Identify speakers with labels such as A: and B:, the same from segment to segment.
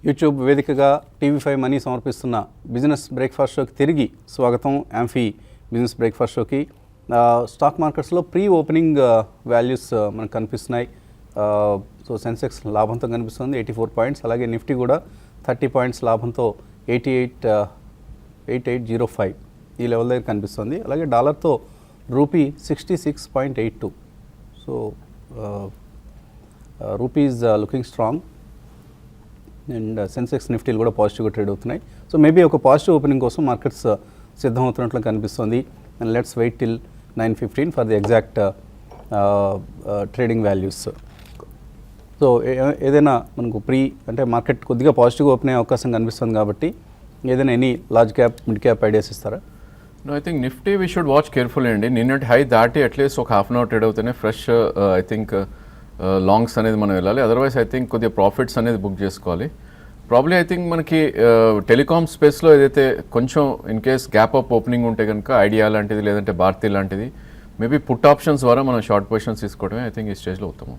A: YouTube వేదికగా TV5 money సమర్పిస్తున్న business breakfast షోకి తిరిగి స్వాగతం. యాంఫీ బిజినెస్ బ్రేక్ఫాస్ట్ షోకి స్టాక్ మార్కెట్స్లో ప్రీ ఓపెనింగ్ వాల్యూస్ మనకు కనిపిస్తున్నాయి. సో సెన్సెక్స్ లాభంతో కనిపిస్తుంది 84 పాయింట్స్, అలాగే నిఫ్టీ కూడా 30 పాయింట్స్ లాభంతో 8805 ఈ లెవెల్ దగ్గర కనిపిస్తుంది. అలాగే డాలర్తో rupee 66.82. So rupee is looking strong and Sensex నిఫ్టీలు కూడా పాజిటివ్గా ట్రేడ్ అవుతున్నాయి. సో మేబీ ఒక పాజిటివ్ ఓపెనింగ్ కోసం మార్కెట్స్ సిద్ధమవుతున్నట్లు కనిపిస్తుంది. And let's wait till 9:15 for the exact trading values. So ఏదైనా మనకు ప్రీ అంటే మార్కెట్ కొద్దిగా పాజిటివ్గా ఓపెన్ అయ్యే అవకాశం కనిపిస్తుంది కాబట్టి ఏదైనా any large cap mid cap ideas ఇస్తారా?
B: No, I think Nifty we should watch carefully అండి. నిన్నటి హై దాటి అట్లీస్ట్ ఒక హాఫ్ అన్ అవర్ ట్రేడ్ అవుతేనే ఫ్రెష్ ఐ థింక్ లాంగ్స్ అనేది మనం వెళ్ళాలి. అదర్వైజ్ ఐ థింక్ కొద్దిగా ప్రాఫిట్స్ అనేది బుక్ చేసుకోవాలి. ప్రాబ్లీ ఐ థింక్ మనకి టెలికామ్ స్పేస్లో ఏదైతే కొంచెం in case gap up opening ఉంటే కనుక ఐడియా లాంటిది లేదంటే భారతీ లాంటిది మేబీ పుట్ ఆప్షన్స్ ద్వారా మనం షార్ట్ పొజిషన్స్ తీసుకోవడమే ఐ థింక్ ఈ స్టేజ్లో ఉత్తమం.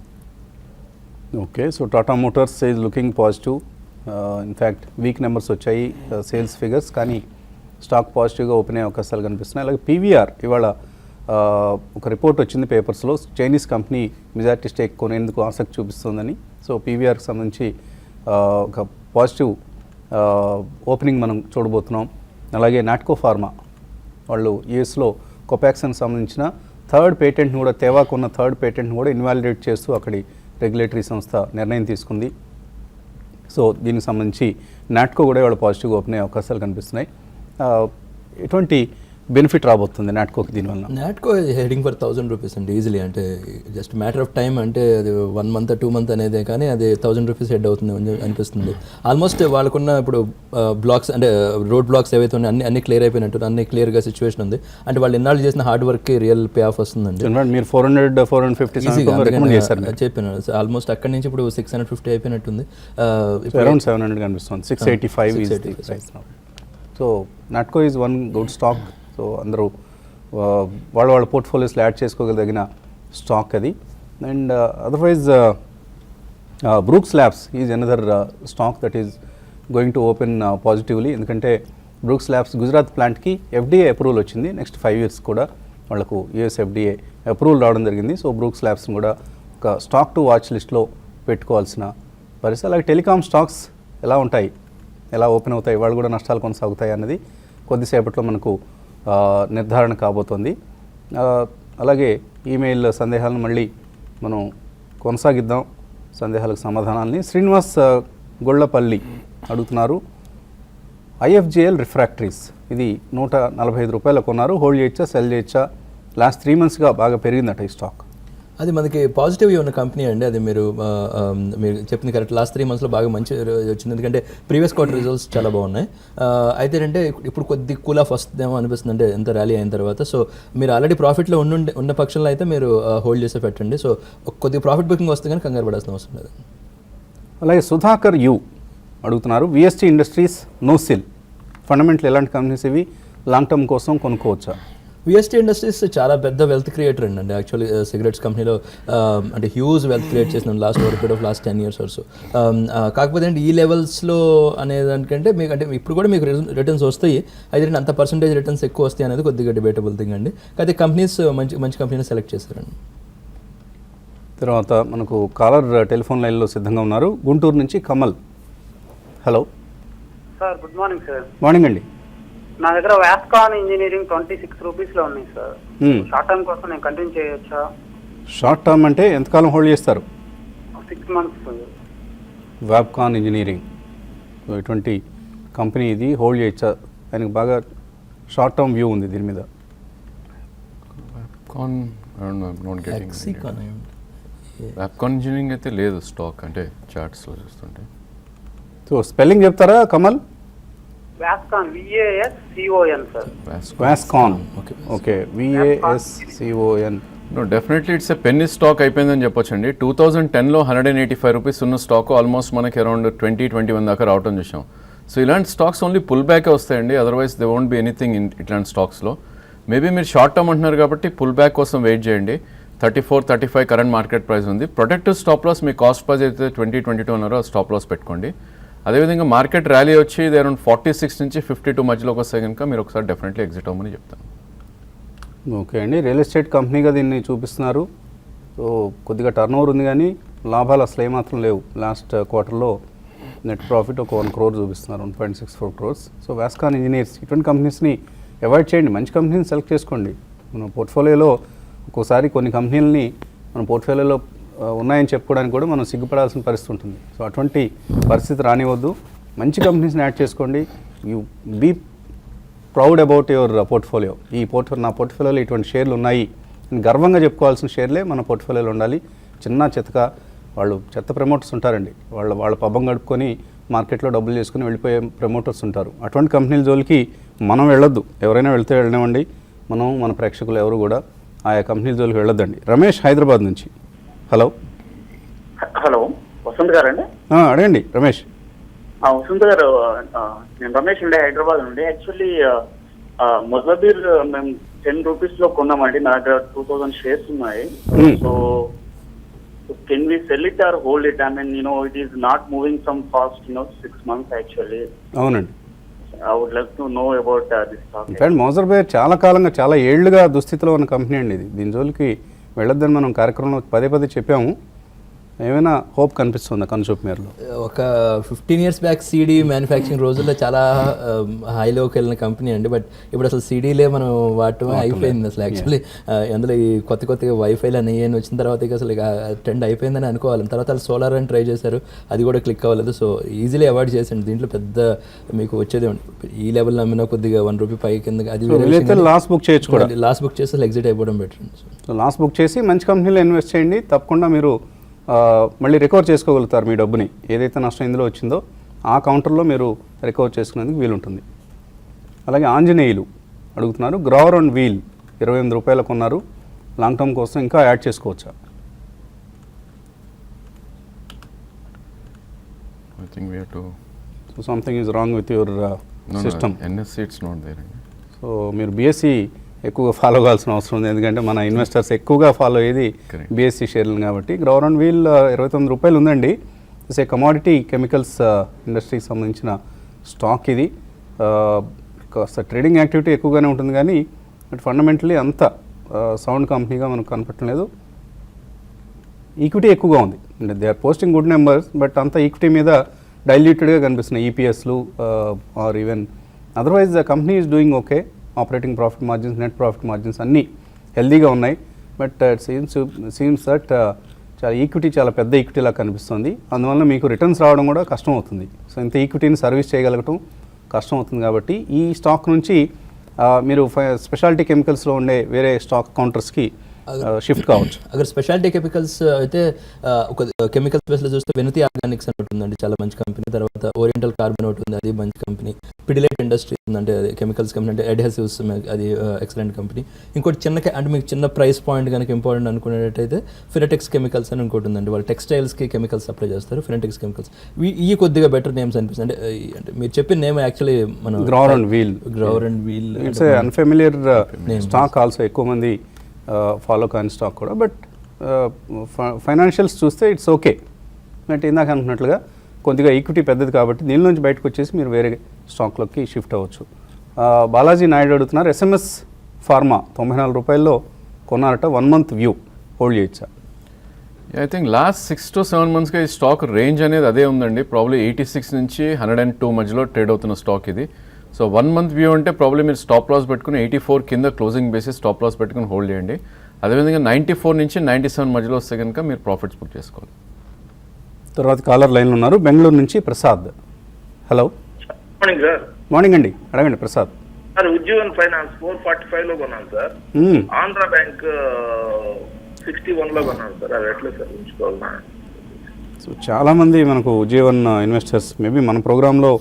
A: Okay, so Tata Motors is looking positive. In fact week numbers వచ్చాయి సేల్స్ ఫిగర్స్, కానీ స్టాక్ పాజిటివ్గా ఓపెన్ అయ్యే అవకాశాలు కనిపిస్తున్నాయి. అలాగే పీవీఆర్ ఇవాళ ఒక రిపోర్ట్ వచ్చింది పేపర్స్లో, చైనీస్ కంపెనీ మెజారిటీ స్టేక్ కొనేందుకు ఆసక్తి చూపిస్తుందని. సో పీవీఆర్కి సంబంధించి ఒక పాజిటివ్ ఓపెనింగ్ మనం చూడబోతున్నాం. అలాగే నాట్కో ఫార్మా వాళ్ళు యూఎస్లో కొపాక్సిన్కి సంబంధించిన థర్డ్ పేటెంట్ని కూడా తేవాకున్న థర్డ్ పేటెంట్ని కూడా ఇన్వాలిడేట్ చేస్తూ అక్కడి రెగ్యులేటరీ సంస్థ నిర్ణయం తీసుకుంది. సో దీనికి సంబంధించి నాట్కో కూడా ఇవాళ పాజిటివ్గా ఓపెన్ అయ్యే అవకాశాలు కనిపిస్తున్నాయి. ఎటువంటి బెనిఫిట్ రాబోతుంది నాట్కోకి దీనివల్ల?
C: నాట్కో హెడింగ్ ఫర్ 1000 రూపీస్ అండి ఈజీలీ. అంటే జస్ట్ మ్యాటర్ ఆఫ్ టైం, అంటే అది 1 మంత్ 2 మంత్ అనేది, కానీ అది 1000 రూపీస్ హెడ్ అవుతుంది అనిపిస్తుంది. ఆల్మోస్ట్ వాళ్ళకున్న ఇప్పుడు బ్లాక్స్ అంటే రోడ్ బ్లాక్స్ ఏవైతే ఉన్నాయి అన్ని క్లియర్ అయిపోయినట్టు, అన్ని క్లియర్గా సిచ్యువేషన్ ఉంది. అంటే వాళ్ళు ఇన్నాళ్ళు చేసిన హార్డ్ వర్క్కి రియల్ పే ఆఫ్ వస్తుందండి.
A: మీరు 400-450
C: చెప్పాను. ఆల్మోస్ట్ అక్కడి నుంచి ఇప్పుడు 650 అయిపోయినట్టుంది.
A: అరౌండ్ 700 కనిపిస్తుంది. 685 is the price now. So Natco is one good stock. So అందరూ వాళ్ళ పోర్ట్ఫోలియోస్లో యాడ్ చేసుకోగలిగిన స్టాక్ అది. And otherwise Brooks labs is another stock that is going to open positively. ఎందుకంటే బ్రూక్స్ ల్యాబ్స్ గుజరాత్ ప్లాంట్కి ఎఫ్డీఏ అప్రూవల్ వచ్చింది. నెక్స్ట్ 5 years కూడా వాళ్ళకు US FDA approval రావడం జరిగింది. సో బ్రూక్స్ ల్యాబ్స్ని కూడా ఒక స్టాక్ టు వాచ్ లిస్ట్లో పెట్టుకోవాల్సిన పరిస్థితి. అలాగే టెలికామ్ స్టాక్స్ ఎలా ఉంటాయి, ఎలా ఓపెన్ అవుతాయి, వాళ్ళు కూడా నష్టాలు కొనసాగుతాయి అన్నది కొద్దిసేపట్లో మనకు నిర్ధారణ కాబోతోంది. అలాగే ఈమెయిల్ సందేహాలను మళ్ళీ మనం కొనసాగిద్దాం, సందేహాలకు సమాధానాలని. శ్రీనివాస్ గొళ్ళపల్లి అడుగుతున్నారు, ఐఎఫ్జిఎల్ రిఫ్రాక్టరీస్ ఇది 145 రూపాయలు కొన్నారు, హోల్డ్ చేయొచ్చా, సెల్ చేయొచ్చా? లాస్ట్ 3 monthsగా బాగా పెరిగిందట ఈ స్టాక్.
C: అది మనకి పాజిటివ్ ఉన్న కంపెనీ అండి. అది మీరు చెప్పింది కరెక్ట్. లాస్ట్ 3 monthsలో బాగా మంచి వచ్చింది, ఎందుకంటే ప్రీవియస్ క్వార్టర్ రిజల్ట్స్ చాలా బాగున్నాయి. అయితే అంటే ఇప్పుడు కొద్ది కూల్ ఆఫ్ వస్తుందేమో అనిపిస్తుంది, అంటే ఎంత ర్యాలీ అయిన తర్వాత. సో మీరు ఆల్రెడీ ప్రాఫిట్లో ఉన్న పక్షంలో అయితే మీరు హోల్డ్ చేసే పెట్టండి. సో కొద్దిగా ప్రాఫిట్ బుకింగ్ వస్తే కానీ కంగారు పడాల్సిన అవసరం లేదు.
A: అలాగే సుధాకర్ యు అడుగుతున్నారు, విఎస్టీ ఇండస్ట్రీస్ నోసిల్ ఫండమెంటల్ ఎలాంటి కంపెనీస్ ఇవి, లాంగ్ టర్మ్ కోసం కొనుక్కోవచ్చా?
C: విఎస్టీ ఇండస్ట్రీస్ చాలా పెద్ద వెల్త్ క్రియేటర్ అండి. యాక్చువల్లీ సిగరెట్స్ కంపెనీలో అంటే హ్యూజ్ వెల్త్ క్రియేట్ చేసిన లాస్ట్ 10 years or so. కాకపోతే అంటే ఈ లెవెల్స్లో అనేదానికంటే మీకు అంటే ఇప్పుడు కూడా మీకు రిటర్న్స్ వస్తాయి, అయితే అంత పర్సంటేజ్ రిటర్న్స్ ఎక్కువ వస్తాయి అనేది కొద్దిగా డిబేటబుల్ థింగ్ అండి. అయితే కంపెనీస్ మంచి కంపెనీని సెలెక్ట్ చేశారండి.
A: తర్వాత మనకు కాలర్ టెలిఫోన్ లైన్లో సిద్ధంగా ఉన్నారు, గుంటూరు నుంచి Kamal. Hello
D: sir, good morning sir.
A: Morning అండి.
D: నా దగ్గర వ్యాస్కాన్ ఇంజనీరింగ్ 26 రూపీస్లో ఉన్నాయి సార్. షార్ట్ టర్మ్ కోసం నేను కంటిన్యూ చేయొచ్చా?
A: షార్ట్ టర్మ్ అంటే ఎంతకాలం హోల్డ్ చేస్తారు?
D: 6 months.
A: వ్యాప్కాన్ ఇంజనీరింగ్ ఇటువంటి కంపెనీ ఇది, హోల్డ్ చేయొచ్చా? ఆయనకు బాగా షార్ట్ టర్మ్ వ్యూ ఉంది దీని మీద.
B: వ్యాప్కాన్ ఇంజనీరింగ్ అయితే లేదు స్టాక్, అంటే చార్ట్స్లో చూస్తుంటే.
A: సో స్పెల్లింగ్ చెప్తారా Kamal?
D: Vascon VASCON sir.
A: Vascon. Okay, VASCON.
B: No, definitely it's a penny stock అయిపోయిందని చెప్పొచ్చండి. 2010లో 185 రూపీస్ ఉన్న స్టాక్ ఆల్మోస్ట్ మనకి అరౌండ్ 20-21 దాకా రావటం చూసాం. సో ఇలాంటి స్టాక్స్ ఓన్లీ పుల్ బ్యాకే వస్తాయండి, otherwise they won't be anything ఇట్లాంటి స్టాక్స్లో. మేబీ మీరు షార్ట్ టర్మ్ అంటున్నారు కాబట్టి పుల్ బ్యాక్ కోసం వెయిట్ చేయండి. 34-35 కరెంట్ మార్కెట్ ప్రైస్ ఉంది. ప్రొటెక్టివ్ స్టాప్ లాస్ మీ కాస్ట్ ప్రైస్ అయితే 20-22 ఉన్నారో స్టాప్ లాస్ పెట్టుకోండి. అదేవిధంగా మార్కెట్ ర్యాలీ వచ్చి ఇది అరౌండ్ 46 నుంచి 52 మధ్యలోకి వస్తే కనుక మీరు ఒకసారి డెఫినెట్లీ ఎగ్జిట్ అవ్వమని చెప్తాను.
A: ఓకే అండి, రియల్ ఎస్టేట్ కంపెనీగా దీన్ని చూపిస్తున్నారు. సో కొద్దిగా టర్న్ ఓవర్ ఉంది కానీ లాభాలు అసలు ఏమాత్రం లేవు. లాస్ట్ క్వార్టర్లో నెట్ ప్రాఫిట్ ఒక 1 crore చూపిస్తున్నారు, 1.64 crores. సో వాస్కాన్ ఇంజనీర్స్ ఇటువంటి కంపెనీస్ని అవాయిడ్ చేయండి, మంచి కంపెనీని సెలెక్ట్ చేసుకోండి. మన పోర్ట్ఫోలియోలో ఒక్కోసారి కొన్ని కంపెనీలని మన పోర్ట్ఫోలియోలో ఉన్నాయని చెప్పుకోవడానికి కూడా మనం సిగ్గుపడాల్సిన పరిస్థితి ఉంటుంది. సో అటువంటి పరిస్థితి రానివద్దు, మంచి కంపెనీస్ని యాడ్ చేసుకోండి. You be proud about your portfolio. నా పోర్ట్ఫోలియోలో ఇటువంటి షేర్లు ఉన్నాయి అని గర్వంగా చెప్పుకోవాల్సిన షేర్లే మన పోర్ట్ఫోలియోలో ఉండాలి. చిన్న చెత్త వాళ్ళు చెత్త ప్రమోటర్స్ ఉంటారండి, వాళ్ళ పబ్బం గడుపుకొని మార్కెట్లో డబ్బులు చేసుకుని వెళ్ళిపోయే ప్రమోటర్స్ ఉంటారు. అటువంటి కంపెనీల జోలికి మనం వెళ్ళొద్దు. ఎవరైనా వెళ్తే వెళ్ళనివ్వండి, మన ప్రేక్షకులు ఎవరు కూడా ఆయా కంపెనీల జోలికి వెళ్ళొద్దండి. రమేష్ హైదరాబాద్ నుంచి. హలో
D: వసంత్ గారండి?
A: అడగండి రమేష్.
D: వసంత్ గారు, నేను రమేష్ ఉండే హైదరాబాద్ నుండి. యాక్చువల్లీ మొజబీర్ మేము 10 rupees లో కొన్నామండి. నా దగ్గర 2000 shares ఉన్నాయి. So can we sell it or hold it? I mean it is not moving some fast 6 months actually.
A: అవునండి,
D: I would like to know about this stock.
A: In fact Moser Baer చాలా కాలంగా చాలా ఏళ్లుగా దుస్థితిలో ఉన్న కంపెనీ అండి ఇది. దీని జోలికి వెళ్ళొద్దని మనం కార్యక్రమంలో పదే చెప్పాము. ఏమైనా హోప్ కనిపిస్తుందా కన్సూమర్లో?
C: ఒక 15 years బ్యాక్ సీడీ మ్యానుఫ్యాక్చరింగ్ రోజుల్లో చాలా హైలోకి వెళ్ళిన కంపెనీ అండి. బట్ ఇప్పుడు అసలు సీడీలే మనం వాడటమే అయిపోయింది అసలు. యాక్చువల్లీ అందులో ఈ కొత్తగా వైఫైలు అని వచ్చిన తర్వాత ఇక అసలు ట్రెండ్ అయిపోయిందని అనుకోవాలి. తర్వాత వాళ్ళు సోలార్ అని ట్రై చేశారు, అది కూడా క్లిక్ అవ్వలేదు. సో ఈజీలీ అవాయిడ్ చేసండి. దీంట్లో పెద్ద మీకు వచ్చేది ఈ లెవెల్ అమ్మినా కొద్దిగా 1 rupee పై కింద అది
A: లాస్ట్ బుక్ చేయొచ్చు కూడా.
C: లాస్ట్ బుక్ చేస్తే ఎగ్జిట్ అయిపోవడం బెటర్.
A: సో లాస్ట్ బుక్ చేసి మంచి కంపెనీలో ఇన్వెస్ట్ చేయండి, తప్పకుండా మీరు మళ్ళీ రికవర్ చేసుకోగలుగుతారు మీ డబ్బుని. ఏదైతే నష్టం ఇందులో వచ్చిందో ఆ కౌంటర్లో మీరు రికవర్ చేసుకునేందుకు వీలుంటుంది. అలాగే ఆంజనేయులు అడుగుతున్నారు, గ్రవర్ అండ్ వీల్ 28 రూపాయలు కొన్నారు, లాంగ్ టర్మ్ కోసం ఇంకా యాడ్ చేసుకోవచ్చా?
B: I think we have to.
A: So something is wrong with your system.
B: NSE it's not there.
A: So మీరు బీఎస్సీ ఎక్కువగా ఫాలో కావాల్సిన అవసరం ఉంది, ఎందుకంటే మన ఇన్వెస్టర్స్ ఎక్కువగా ఫాలో అయ్యేది బీఎస్సీ షేర్లను కాబట్టి. గ్రవర్ అండ్ వీల్ 29 రూపాయలు ఉందండి. ఇట్స్ ఏ కమాడిటీ కెమికల్స్ ఇండస్ట్రీకి సంబంధించిన స్టాక్ ఇది. కాస్త ట్రేడింగ్ యాక్టివిటీ ఎక్కువగానే ఉంటుంది కానీ బట్ ఫండమెంటలీ అంత సౌండ్ కంపెనీగా మనకు కనపడలేదు. ఈక్విటీ ఎక్కువగా ఉంది, they are posting good numbers, but అంత ఈక్విటీ మీద డైల్యూటెడ్గా కనిపిస్తున్నాయి ఈపీఎస్లు or even otherwise the company is doing okay. Operating profit margins, net profit margins అన్నీ హెల్దీగా ఉన్నాయి. బట్ ఇట్ సీమ్స్ దట్ చాలా ఈక్విటీ చాలా పెద్ద ఈక్విటీలా కనిపిస్తుంది. అందువల్ల మీకు రిటర్న్స్ రావడం కూడా కష్టం అవుతుంది. సో ఇంత ఈక్విటీని సర్వీస్ చేయగలగటం కష్టం అవుతుంది. కాబట్టి ఈ స్టాక్ నుంచి మీరు స్పెషాలిటీ కెమికల్స్లో ఉండే వేరే స్టాక్ కౌంటర్స్కి షిఫ్ట్ కావచ్చు.
C: అక్కడ స్పెషాలిటీ కెమికల్స్ అయితే ఒక కెమికల్ స్పేస్లో చూస్తే వెనుతి ఆర్గానిక్స్ అని ఉంటుందండి, చాలా మంచి కంపెనీ. తర్వాత ఓరియంటల్ కార్బన్ ఒకటి ఉంది, అది మంచి కంపెనీ. పిడిలైట్ ఇండస్ట్రీ ఉందంటే అది కెమికల్స్ కంపెనీ, అంటే అడ్హెసివ్స్, అది ఎక్సలెంట్ కంపెనీ. ఇంకోటి అంటే మీకు చిన్న ప్రైస్ పాయింట్ కనుక ఇంపార్టెంట్ అనుకునేటైతే ఫినటెక్స్ కెమికల్స్ అని ఇంకోటి ఉందండి. వాళ్ళు టెక్స్టైల్స్కి కెమికల్స్ సప్లై చేస్తారు. ఫినటెక్స్ కెమికల్స్ ఈ కొద్దిగా బెటర్ నేమ్స్ అనిపిస్తుంది. అంటే మీరు చెప్పిన నేమ్ యాక్చువల్లీ మనం Grauer and Weil
A: it's unfamiliar stock also, ఎక్కువ మంది ఫాలో కాని స్టాక్ కూడా. బట్ ఫైనాన్షియల్స్ చూస్తే ఇట్స్ ఓకే. అంటే ఇందాక అనుకున్నట్లుగా కొద్దిగా ఈక్విటీ పెద్దది కాబట్టి దీని నుంచి బయటకు వచ్చేసి మీరు వేరే స్టాక్లోకి షిఫ్ట్ అవ్వచ్చు. బాలాజీ నాయుడు అడుగుతున్నారు, SMS ఫార్మా 94 రూపాయల్లో కొన్నారట, 1 month వ్యూ హోల్డ్ చేయొచ్చా?
B: ఐ థింక్ లాస్ట్ 6 to 7 monthsగా ఈ స్టాక్ రేంజ్ అనేది అదే ఉందండి. ప్రాబ్లీ 86 నుంచి 102 మధ్యలో ట్రేడ్ అవుతున్న స్టాక్ ఇది. సో 1 month వ్యూ అంటే ప్రాబ్లీ మీరు స్టాప్ లాస్ పెట్టుకుని 84 కింద క్లోజింగ్ బేసిస్ స్టాప్ లాస్ పెట్టుకుని హోల్డ్ చేయండి. అదేవిధంగా 94 నుంచి 97 మధ్యలో వస్తే కనుక మీరు ప్రాఫిట్స్ బుక్ చేసుకోవాలి.
A: తర్వాత కాలర్ లైన్లో ఉన్నారు, బెంగళూరు నుంచి Prasad. Hello,
E: morning sir.
A: Morning అండి, అడగండి ప్రసాద్.
E: సార్ ఉజ్జీవన్ ఫైనాన్స్ 445 లో కొన్నాను సార్. ఆంధ్ర బ్యాంక్ 61 లో కొన్నాను సార్. అది ఎట్లా సార్ ఉంచుకోవాలన్నా?
A: సో చాలామంది మనకు ఉజ్జీవన్ ఇన్వెస్టర్స్ మేబీ మన ప్రోగ్రాంలో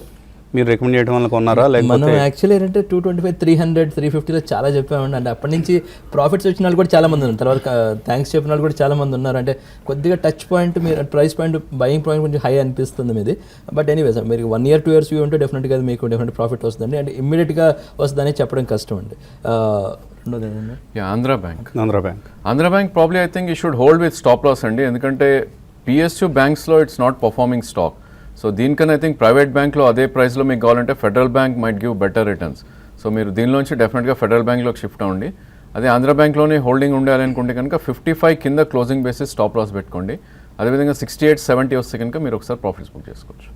A: మీరు రికమెండ్ చేయడం వల్ల కొన్నారా? లేకపోతే
C: మనం యాక్చువల్లీ ఏంటంటే 225, 300, 350లో చాలా చెప్పామండి. అంటే అప్పటి నుంచి ప్రాఫిట్స్ వచ్చిన వాళ్ళు కూడా చాలా మంది ఉన్నారు. తర్వాత థ్యాంక్స్ చెప్పిన వాళ్ళు కూడా చాలా మంది ఉన్నారు. అంటే కొద్దిగా టచ్ పాయింట్, మీరు ప్రైస్ పాయింట్, బయింగ్ పాయింట్ కొంచెం హై అనిపిస్తుంది మీది. బట్ ఎనీవే సార్, మీరు 1 year 2 years వ్యూ ఉంటే డెఫినెట్గా మీకు డెఫినెట్ ప్రాఫిట్ వస్తుందండి. అంటే ఇమ్మీడియట్గా వస్తుందని చెప్పడం కష్టం అండి.
B: Andhra Bank probably I think you should hold with stop loss అండి. ఎందుకంటే PSU బ్యాంక్స్లో it's not performing stock. So దీనికన్నా ఐ థింక్ ప్రైవేట్ బ్యాంక్లో అదే ప్రైస్లో మీకు కావాలంటే Federal Bank might give better returns. So మీరు దీనిలోంచి డెఫినెట్గా ఫెడరల్ బ్యాంక్లోకి షిఫ్ట్ అవ్వండి. అదే ఆంధ్ర బ్యాంక్లోనే హోల్డింగ్ ఉండాలి అనుకుంటే కనుక 55 కింద క్లోజింగ్ బేసిస్ స్టాప్ లాస్ పెట్టుకోండి. అదేవిధంగా 68-70 వస్తే కనుక మీరు ఒకసారి ప్రాఫిట్స్ బుక్ చేసుకోవచ్చు.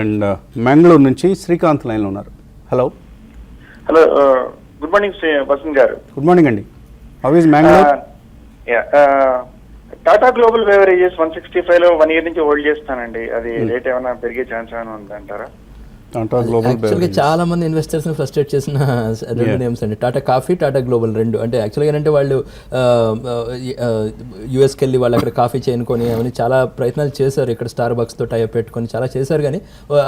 A: అండ్ మ్యాంగ్లూర్ నుంచి శ్రీకాంత్ లైన్లో ఉన్నారు. Hello
F: good morning Vasant garu.
A: Good morning అండి. How is Mangalore?
F: Tata global beverages 165 లో 1 year నుంచి హోల్డ్ చేస్తానండి. అది రేట్ ఏమైనా పెరిగే ఛాన్స్ ఏమైనా ఉందంటారా?
A: టాటా గ్లోబల్
C: యాక్చువల్గా చాలా మంది ఇన్వెస్టర్స్ని ఫ్రస్ట్రేట్ చేసిన రెండు నేమ్స్ అండి, టాటా కాఫీ, టాటా గ్లోబల్ రెండు. అంటే యాక్చువల్గా అంటే వాళ్ళు యూఎస్కి వెళ్ళి వాళ్ళు అక్కడ కాఫీ చేయనుకొని అవన్నీ చాలా ప్రయత్నాలు చేశారు, ఇక్కడ స్టార్ బక్స్తో టైప్ పెట్టుకొని చాలా చేశారు, కానీ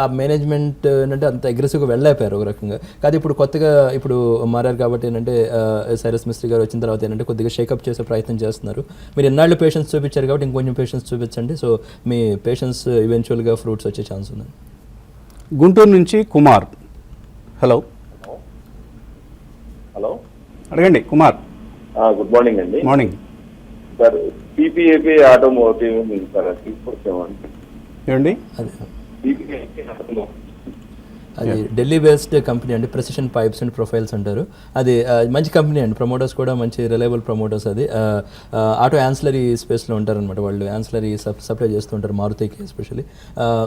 C: ఆ మేనేజ్మెంట్ ఏంటంటే అంత అగ్రెసివ్గా వెళ్ళైపోయారు ఒక రకంగా. కాదు ఇప్పుడు కొత్తగా ఇప్పుడు మారారు కాబట్టి ఏంటంటే సైరస్ మిస్త్రీ గారు వచ్చిన తర్వాత ఏంటంటే కొద్దిగా షేకప్ చేసే ప్రయత్నం చేస్తున్నారు. మీరు ఎన్నాళ్ళు పేషెన్స్ చూపించారు కాబట్టి ఇంకొంచెం పేషెన్స్ చూపించండి. సో మీ పేషెన్స్ ఈవెన్చువల్గా ఫ్రూట్స్ వచ్చే ఛాన్స్ ఉంది.
A: గుంటూరు నుంచి కుమార్. హలో అడగండి కుమార్.
G: గుడ్ మార్నింగ్ అండి.
A: Morning
G: sir. PPAP automotive sir తీసుకొచ్చామండి.
A: ఏమండి?
C: అది ఢిల్లీ బేస్డ్ కంపెనీ అండి, ప్రెసిషన్ పైప్స్ అండ్ ప్రొఫైల్స్ అంటారు. అది మంచి కంపెనీ అండి, ప్రమోటర్స్ కూడా మంచి రిలయబుల్ ప్రమోటర్స్. అది ఆటో యాన్సిలరీ స్పేస్లో ఉంటారనమాట వాళ్ళు, యాన్సిలరీ సప్లై చేస్తుంటారు మారుతికి ఎస్పెషల్లీ.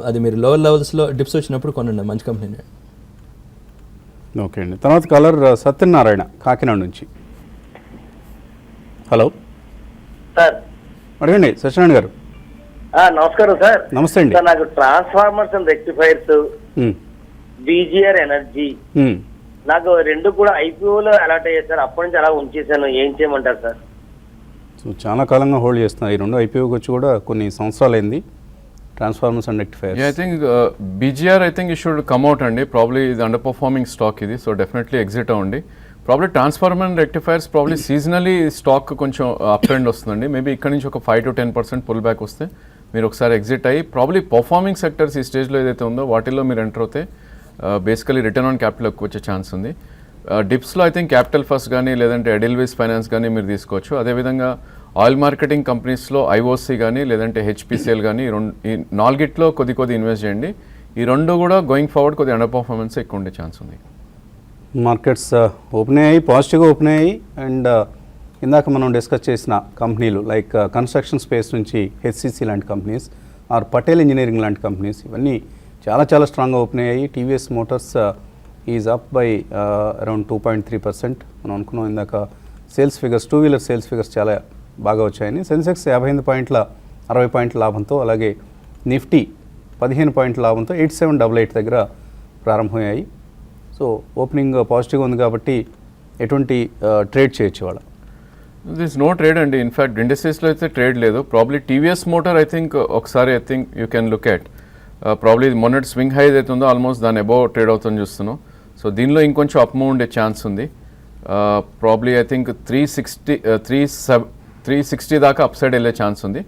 C: అది మీరు లోవర్ లెవెల్స్లో డిప్స్ వచ్చినప్పుడు కొనండి, మంచి కంపెనీ.
A: ఓకే అండి. తర్వాత కాలర్ సత్యనారాయణ కాకినాడ నుంచి. Hello
F: sir.
A: అడగండి సత్యనారాయణ గారు.
F: నమస్కారం సార్.
A: నమస్తే అండి.
F: సార్, నాకు transformers and rectifiers, BGR energy, నాకు రెండు కూడా ఐపీఓలో అలాట్ అయ్యాయి సార్. అప్పటి నుంచి అలా ఉంచేసాను, ఏం చేయమంటారు సార్?
A: సో చాలా కాలంగా హోల్డ్ చేస్తున్నారు ఈ రెండు. ఐపీఓకి వచ్చి కూడా కొన్ని సంవత్సరాలు అయింది. Transformers and rectifiers.
B: I think BGR I think you should కమ్అట్ అండి. ప్రాబ్లీ ఇది అండర్ పర్ఫార్మింగ్ స్టాక్ ఇది, సో డెఫినెట్లీ ఎగ్జిట్ అవ్వండి. Probably transformer and rectifiers probably సీజనలీ stock కొంచెం అప్ ట్రెండ్ వస్తుందండి. మేబీ ఇక్కడ నుంచి ఒక 5 to 10% పుల్ బ్యాక్ వస్తే మీరు ఒకసారి ఎగ్జిట్ అయ్యి ప్రాబ్లీ పర్ఫార్మింగ్ సెక్టర్స్ ఈ స్టేజ్లో ఏదైతే ఉందో వాటిల్లో మీరు ఎంటర్ అవుతే బేసికలీ రిటర్న్ ఆన్ క్యాపిటల్ ఎక్కువ వచ్చే ఛాన్స్ ఉంది. డిప్స్లో ఐ థింక్ క్యాపిటల్ ఫస్ట్ కానీ లేదంటే ఎడెల్వేస్ ఫైనాన్స్ కానీ మీరు తీసుకోవచ్చు. అదేవిధంగా ఆయిల్ మార్కెటింగ్ కంపెనీస్లో ఐఓసీ కానీ లేదంటే హెచ్పిసిఎల్ కానీ ఈ నాలుగిట్లో కొద్ది ఇన్వెస్ట్ చేయండి. ఈ రెండు కూడా గోయింగ్ ఫార్వర్డ్ కొద్ది అండర్ పర్ఫార్మెన్స్ ఎక్కువ ఉండే ఛాన్స్ ఉంది.
A: మార్కెట్స్ ఓపెన్ అయ్యాయి, పాజిటివ్గా ఓపెన్ అయ్యాయి. అండ్ ఇందాక మనం డిస్కస్ చేసిన కంపెనీలు లైక్ కన్స్ట్రక్షన్ స్పేస్ నుంచి హెచ్సిసి లాంటి కంపెనీస్ ఆర్ పటేల్ ఇంజనీరింగ్ లాంటి కంపెనీస్ ఇవన్నీ చాలా స్ట్రాంగ్గా ఓపెన్ అయ్యాయి. TVS Motors is up by around 2.3%. మనం అనుకున్నాం ఇందాక sales figures, 2-wheeler sales figures చాలా బాగా వచ్చాయని. సెన్సెక్స్ 58 పాయింట్ల 60 పాయింట్ల లాభంతో, అలాగే నిఫ్టీ 15 పాయింట్ల లాభంతో 8788 దగ్గర ప్రారంభమయ్యాయి. సో ఓపెనింగ్ పాజిటివ్గా ఉంది కాబట్టి ఎటువంటి ట్రేడ్ చేయొచ్చు వాళ్ళ?
B: దిస్ నో ట్రేడ్ అండి. ఇన్ఫ్యాక్ట్ ఇండస్ట్రీస్లో అయితే ట్రేడ్ లేదు. Probably TVS motor I think ఒకసారి I think you can look at. Probably మొన్నటి స్వింగ్ హై ఏదైతే ఉందో ఆల్మోస్ట్ దాని అబౌవ్ ట్రేడ్ అవుతుంది చూస్తున్నాం. సో దీనిలో ఇంకొంచెం అప్ మూవ్ ఉండే ఛాన్స్ ఉంది. ప్రాబ్లీ ఐ థింక్ 360 దాకా అప్ సైడ్ వెళ్ళే ఛాన్స్ ఉంది.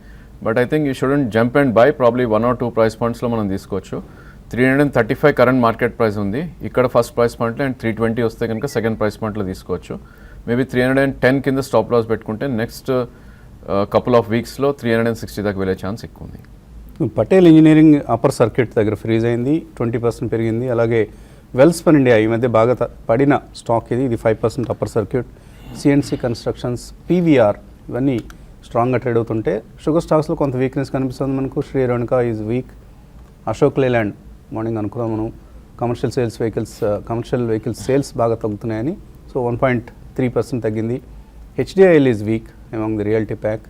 B: But I think you shouldn't jump and buy. Probably 1 or 2 price పాయింట్స్లో మనం తీసుకోవచ్చు. 335 కరెంట్ మార్కెట్ ప్రైస్ ఉంది ఇక్కడ ఫస్ట్ ప్రైస్ పాయింట్లో, అండ్ 320 వస్తే కనుక సెకండ్ ప్రైస్ పాయింట్లో తీసుకోవచ్చు. మేబీ 310 కింద స్టాప్ లాస్ పెట్టుకుంటే నెక్స్ట్ కపుల్ ఆఫ్ వీక్స్లో 360 దాకా వెళ్ళే ఛాన్స్ ఎక్కువ ఉంది.
A: పటేల్ ఇంజనీరింగ్ అప్పర్ సర్క్యూట్ దగ్గర ఫ్రీజ్ అయింది, 20% పెరిగింది. అలాగే వెల్స్పన్ ఇండియా ఈ మధ్య బాగా పడిన స్టాక్ ఇది 5% upper circuit. CNC constructions, PVR ఇవన్నీ స్ట్రాంగ్గా ట్రేడ్ అవుతుంటే షుగర్ స్టాక్స్లో కొంత వీక్నెస్ కనిపిస్తుంది మనకు. Shree Renuka is weak. Ashok Leyland morning అనుకున్నాం మనం కమర్షియల్ వెహికల్స్ సేల్స్ బాగా తగ్గుతున్నాయని, సో 1.3% తగ్గింది. HDIL is weak among the realty pack.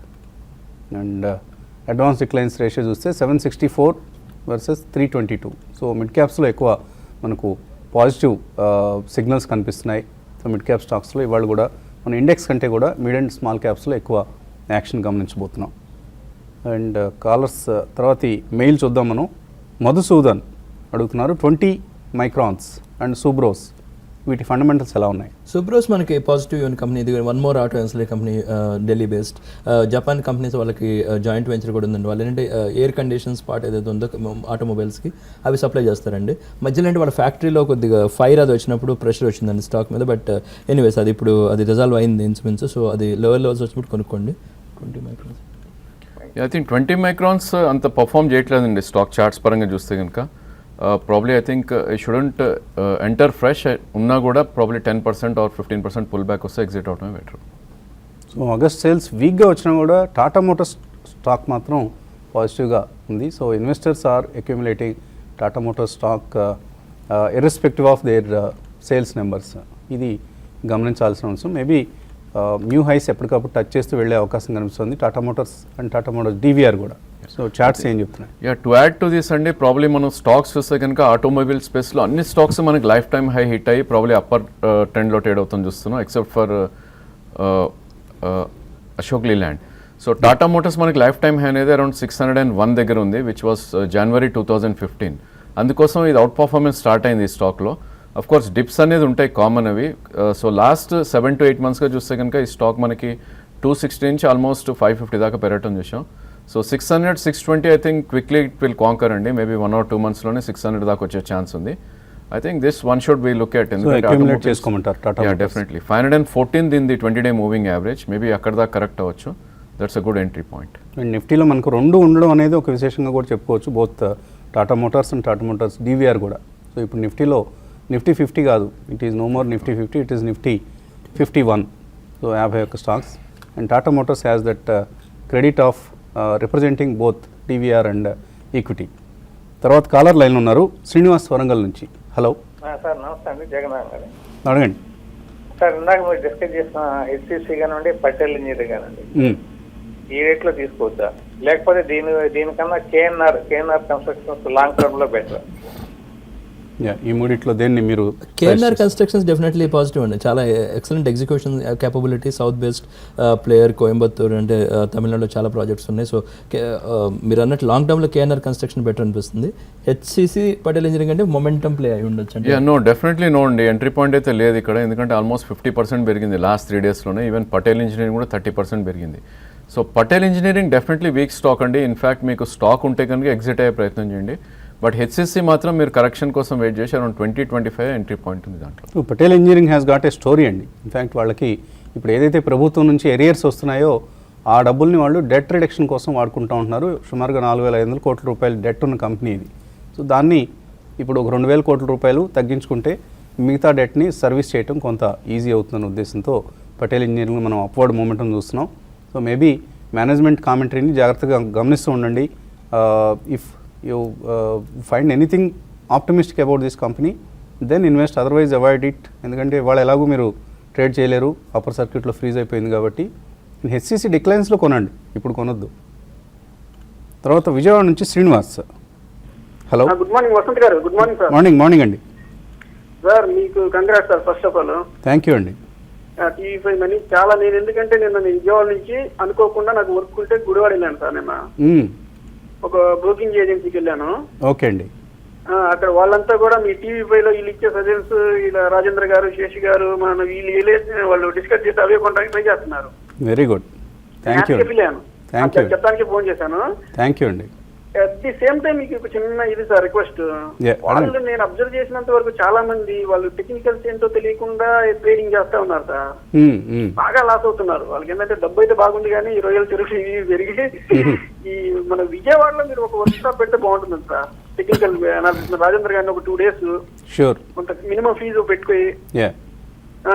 A: And advance declines ratio చూస్తే 764 వర్సెస్ 322. సో మిడ్ క్యాప్స్లో ఎక్కువ మనకు పాజిటివ్ సిగ్నల్స్ కనిపిస్తున్నాయి. సో మిడ్ క్యాప్ స్టాక్స్లో ఇవాళ కూడా మన ఇండెక్స్ కంటే కూడా మిడ్ అండ్ స్మాల్ క్యాప్స్లో ఎక్కువ యాక్షన్ గమనించబోతున్నాం. అండ్ కాలర్స్ తర్వాత మెయిల్ చూద్దాం మనం. మధుసూదన్ అడుగుతున్నారు 20 మైక్రాన్స్ అండ్ సూబ్రోస్ వీటి ఫండమెంటల్స్ ఎలా ఉన్నాయి?
C: సూబ్రోస్ మనకి పాజిటివ్ యూన్ కంపెనీ, ఇది one more auto ancillary company, Delhi based. Japan companies వాళ్ళకి జాయింట్ వెంచర్ కూడా ఉందండి. వాళ్ళు ఏంటంటే ఎయిర్ కండిషన్స్ పార్ట్ ఏదైతే ఉందో ఆటోమొబైల్స్కి అవి సప్లై చేస్తారండి. మధ్యలో అంటే వాళ్ళ ఫ్యాక్టరీలో కొద్దిగా ఫైర్ అది వచ్చినప్పుడు ప్రెషర్ వచ్చిందండి స్టాక్ మీద. బట్ ఎనీవేస్ అది ఇప్పుడు అది రిజాల్వ్ అయింది ఇన్సూరెన్స్. సో అది లోవర్ లెవెల్స్ వచ్చినప్పుడు కొనుక్కోండి 20 మైక్రాన్స్.
B: ఐ థింక్ 20 మైక్రాన్స్ అంత పర్ఫామ్ చేయట్లేదండి స్టాక్ చార్ట్స్ పరంగా చూస్తే కనుక. Probably I think I shouldn't enter fresh ఉన్నా కూడా ప్రాబ్లీ 10% ఆర్ 15% పుల్ బ్యాక్ వస్తే ఎగ్జిట్ అవడమే బెటర్.
A: సో ఆగస్ట్ సేల్స్ వీక్గా వచ్చినా కూడా టాటా మోటార్స్ స్టాక్ మాత్రం పాజిటివ్గా ఉంది. So investors are accumulating Tata Motors stock irrespective of their sales numbers. ఇది గమనించాల్సిన అంశం. మేబీ న్యూ హైస్ ఎప్పటికప్పుడు టచ్ చేస్తూ వెళ్ళే అవకాశం కనిపిస్తుంది Tata Motors and Tata Motors DVR కూడా. సో చార్ట్స్ ఏం చెప్తున్నాయి?
B: Yeah, to add to this అండి, ప్రాబ్లీ మనం స్టాక్స్ చూస్తే కనుక ఆటోమొబైల్ స్పేస్లో అన్ని స్టాక్స్ మనకి లైఫ్ టైమ్ హై హిట్ అయ్యి ప్రాబ్లీ అప్పర్ ట్రెండ్లో ట్రేడ్ అవుతుంది చూస్తున్నాం, except for Ashok Leyland. So Tata Motors మనకి లైఫ్ టైమ్ హై అనేది అరౌండ్ 601 దగ్గర ఉంది, విచ్ వాస్ జనవరి 2015. అందుకోసం ఇది అవుట్ పర్ఫార్మెన్స్ స్టార్ట్ అయింది ఈ స్టాక్లో. అఫ్ కోర్స్ డిప్స్ అనేది ఉంటాయి కామన్ అవి. సో లాస్ట్ 7 to 8 monthsగా చూస్తే కనుక ఈ స్టాక్ మనకి 260 నుంచి ఆల్మోస్ట్ 550 దాకా పెరగటం చూసాం. So 600, 620 I think quickly it will canker అండి. మేబీ 1 or 2 monthsలోనే 600 దాకా వచ్చే ఛాన్స్ ఉంది. I think this one should be look at.
A: చేసుకోమంటారు టాటా?
B: యా, డెఫినెట్లీ 514 దీని 20-day మూవింగ్ యావరేజ్, మేబీ అక్కడ దాకా కరెక్ట్ అవ్వచ్చు. That's a good entry point.
A: And నిఫ్టీలో మనకు రెండు ఉండడం అనేది ఒక విశేషంగా కూడా చెప్పుకోవచ్చు, both Tata Motors and Tata Motors DVR కూడా. సో ఇప్పుడు నిఫ్టీలో నిఫ్టీ 50 కాదు, it is no more Nifty 50, it is Nifty 51. So 51 stocks. And Tata Motors has that credit of representing both DVR and equity. తర్వాత కాలర్ లైన్లో ఉన్నారు శ్రీనివాస్ వరంగల్ నుంచి. హలో
H: సార్, నమస్తే అండి. జగన్నాథ్ గారు
A: అడగండి
H: సార్. ఇందాక మీరు డిస్కస్ చేసిన HCC కానివ్వండి, పటేల్ ఇంజనీరింగ్ కానివ్వండి, ఈ రేట్లో తీసుకోవచ్చా, లేకపోతే దీనికన్నా కేఎన్ఆర్ కన్స్ట్రక్షన్స్ లాంగ్ టర్మ్ లో బెటర్?
A: ఈ మూడిట్లో దేన్ని మీరు?
C: KNR కన్స్ట్రక్షన్స్ డెఫినెట్లీ పాజిటివ్ అండి. చాలా excellent execution capability, south best player, Coimbatore అంటే తమిళనాడులో చాలా ప్రాజెక్ట్స్ ఉన్నాయి. సో మీరు అన్నట్టు లాంగ్ టర్మ్లో KNR కన్స్ట్రక్షన్ బెటర్ అనిపిస్తుంది. HCC పటేల్ ఇంజనీరింగ్ అంటే మొమెంటమ్ ప్లే అయి ఉండొచ్చు అంటే.
B: నో, డెఫినెట్లీ నో అండి. ఎంట్రీ పాయింట్ అయితే లేదు ఇక్కడ, ఎందుకంటే ఆల్మోస్ట్ 50% పెరిగింది లాస్ట్ 3 daysలోనే. ఈవెన్ పటేల్ ఇంజనీరింగ్ కూడా 30% పెరిగింది. So Patel engineering definitely week stock అండి. ఇన్ఫ్యాక్ట్ మీకు స్టాక్ ఉంటే కనుక ఎగ్జిట్ అయ్యే ప్రయత్నం చేయండి. బట్ HCC మాత్రం మీరు కరెక్షన్ కోసం వెయిట్ చేసి అరౌండ్ 20-25 ఎంట్రీ పాయింట్ ఉంది దాంట్లో.
A: Patel engineering has got a story అండి. ఇన్ఫ్యాక్ట్ వాళ్ళకి ఇప్పుడు ఏదైతే ప్రభుత్వం నుంచి ఎరియర్స్ వస్తున్నాయో ఆ డబ్బుల్ని వాళ్ళు డెట్ రిడక్షన్ కోసం వాడుకుంటూ ఉంటున్నారు. సుమారుగా 4,500 కోట్ల రూపాయలు డెట్ ఉన్న కంపెనీ ఇది. సో దాన్ని ఇప్పుడు ఒక 2,000 కోట్ల రూపాయలు తగ్గించుకుంటే మిగతా డెట్ని సర్వీస్ చేయడం కొంత ఈజీ అవుతుందన్న ఉద్దేశంతో పటేల్ ఇంజనీరింగ్ మనం అప్వర్డ్ మూమెంటం చూస్తున్నాం. సో మేబీ మేనేజ్మెంట్ కామెంటరీని జాగ్రత్తగా గమనిస్తూ ఉండండి. If you find anything optimistic about this company, then invest, otherwise avoid it. ఎందుకంటే వాళ్ళు ఎలాగో మీరు ట్రేడ్ చేయలేరు, అప్పర్ సర్క్యూట్లో ఫ్రీజ్ అయిపోయింది కాబట్టి. HCC డిక్లైన్స్లో కొనండి, ఇప్పుడు కొనొద్దు. తర్వాత విజయవాడ నుంచి Srinivas. Hello,
I: good morning Vasant garu. Good morning sir.
A: Morning అండి
I: సార్, మీకు congrats sir first of all.
A: Thank you అండి.
I: TV5 మనీ చాలా, నేను ఎందుకంటే నేను విజయవాడ నుంచి అనుకోకుండా నాకు వర్క్ ఉంటే గుడివాడ వెళ్ళాను సార్. నేను ఒక బ్రోకింగ్ ఏజెన్సీకి వెళ్ళాను.
A: ఓకే అండి.
I: అక్కడ వాళ్ళంతా కూడా మీ TV5 లో వీళ్ళు ఇచ్చే సజెషన్స్, ఇలా రాజేంద్ర గారు, శేషి గారు, మన వీళ్ళు వాళ్ళు డిస్కస్ చేసి అవే కొనడానికి ట్రై చేస్తున్నారు.
A: Very good, thank you.
I: చెప్పడానికి ఫోన్ చేశాను.
A: థ్యాంక్ యూ అండి.
I: అట్ ది సేమ్ టైం మీకు ఒక చిన్న ఇది సార్ రిక్వెస్ట్. వాళ్ళు నేను అబ్జర్వ్ చేసినంత వరకు చాలా మంది వాళ్ళు టెక్నికల్స్ ఏంటో తెలియకుండా ట్రేడింగ్ చేస్తా ఉన్నారు సార్. బాగా లాస్ అవుతున్నారు. వాళ్ళకి ఏంటంటే డబ్బు అయితే బాగుంది కానీ ఈ రొయ్యలు చెరువు ఇవి పెరిగి ఈ మన విజయవాడలో మీరు ఒక వర్క్ షాప్ పెడితే బాగుంటుంది సార్. టెక్నికల్ అనాలిసిస్ రాజేంద్ర గారిని ఒక 2 days కొంత మినిమం ఫీజు పెట్టుకుని,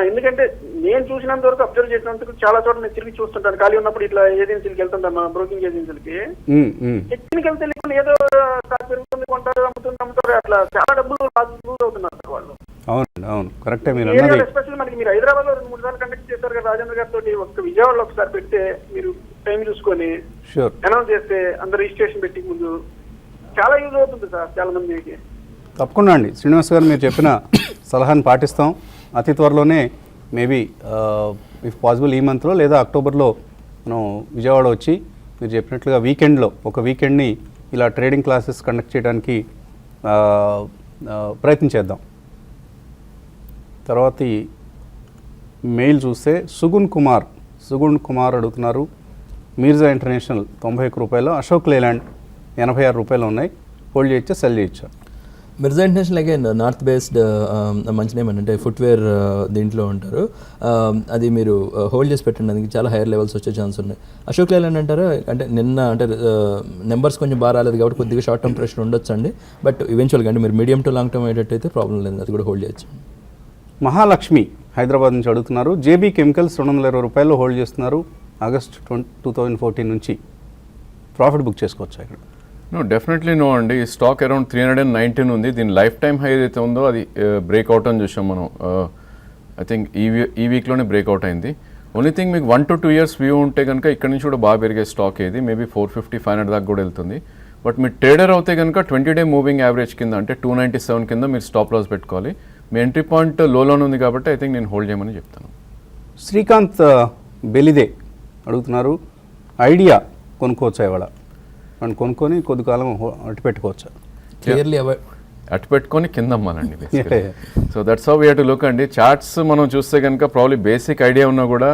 I: ఎందుకంటే నేను చూసినంత వరకు అబ్జర్వ్ చేసినందుకు చాలా చోట్ల నేను తిరిగి చూస్తుంటాను ఖాళీ ఉన్నప్పుడు. ఇట్లా ఏజెన్సీలకు వెళ్తుంటాను, మా బ్రోకింగ్ ఏజెన్సీలకి. టెక్నికల్ తెలియకుండా ఏదో పెరుగుతుంది, కొంటారు, అమ్ముతారు, అట్లా చాలా డబ్బులు లూజ్ అవుతున్నారు వాళ్ళు.
A: అవును కరెక్టే. మీరు
I: ఎస్పెషల్లీ మనకి మీరు హైదరాబాద్ లో 2-3 సార్లు కండక్ట్ చేశారు కదా రాజేంద్ర గారితో. ఒక్క విజయవాడలో ఒకసారి పెడితే మీరు టైం చూసుకొని అనౌన్స్ చేస్తే అందరు రిజిస్ట్రేషన్ పెట్టి ముందు చాలా యూజ్ అవుతుంది సార్ చాలా మందికి.
A: తప్పకుండా అండి శ్రీనివాస్ గారు, మీరు చెప్పిన సలహాను పాటిస్తాం. అతి త్వరలోనే మేబీ ఇఫ్ పాసిబుల్ ఈ మంత్లో లేదా అక్టోబర్లో మనం విజయవాడ వచ్చి మీరు చెప్పినట్లుగా వీకెండ్లో ఒక వీకెండ్ని ఇలా ట్రేడింగ్ క్లాసెస్ కండక్ట్ చేయడానికి ప్రయత్నం చేద్దాం. తర్వాత మెయిల్ చూస్తే సుగుణ్ కుమార్ అడుగుతున్నారు. మీర్జా ఇంటర్నేషనల్ 91 రూపాయలు, అశోక్ లేలాండ్ 86 రూపాయలు ఉన్నాయి, హోల్డ్ చేయొచ్చా సెల్ చేయొచ్చా?
C: Mirza international again north based మంచి నేమ్ అంటే ఫుట్వేర్ దీంట్లో ఉంటారు. అది మీరు హోల్డ్ చేసి పెట్టండి, దానికి చాలా హైయర్ లెవెల్స్ వచ్చే ఛాన్స్ ఉన్నాయి. అశోక్ లేలాండ్ అంటారు అంటే నిన్న అంటే నెంబర్స్ కొంచెం బాగా రాలేదు కాబట్టి కొద్దిగా షార్ట్ టర్మ్ ప్రెషర్ ఉండొచ్చు అండి. బట్ ఈవెన్చువల్గా అంటే మీరు మీడియం టు లాంగ్ టర్మ్ అయ్యేటట్టయితే ప్రాబ్లం లేదు, అది కూడా హోల్డ్ చేయొచ్చు.
A: మహాలక్ష్మి హైదరాబాద్ నుంచి అడుగుతున్నారు. జేబీ కెమికల్స్ 220 రూపాయలు హోల్డ్ చేస్తున్నారు. ఆగస్ట్ 2014 నుంచి ప్రాఫిట్ బుక్ చేసుకోవచ్చు ఇక్కడ.
B: నో, డెఫినెట్లీ నో అండి. ఈ స్టాక్ అరౌండ్ 319 ఉంది. దీని లైఫ్ టైం హై ఏదైతే ఉందో అది బ్రేక్అవుట్ అని చూసాం మనం. ఐ థింక్ ఈ వీక్లోనే బ్రేక్అవుట్ అయింది. ఓన్లీ థింగ్ మీకు 1 to 2 years వ్యూ ఉంటే కనుక ఇక్కడ నుంచి కూడా బాగా పెరిగే స్టాక్ ఏది, మేబీ 450-500 దాకా కూడా వెళ్తుంది. బట్ మీరు ట్రేడర్ అవుతే కనుక 20-day మూవింగ్ యావరేజ్ కింద అంటే 297 కింద మీరు స్టాప్ లాస్ పెట్టుకోవాలి. మీ ఎంట్రీ పాయింట్ లోలోనే ఉంది కాబట్టి ఐ థింక్ నేను హోల్డ్ చేయమని చెప్తాను.
A: శ్రీకాంత్ బెలిదే అడుగుతున్నారు. ఐడియా కొనుక్కోవచ్చా ఇవాళ అండ్ కొనుక్కొని కొద్ది కాలం అటు పెట్టుకోవచ్చా?
C: క్లియర్లీ
B: అటు పెట్టుకొని కింద అమ్మాలండి. So that's how we have to look అండి. చార్ట్స్ మనం చూస్తే కనుక ప్రాబ్లీ బేసిక్ ఐడియా ఉన్నా కూడా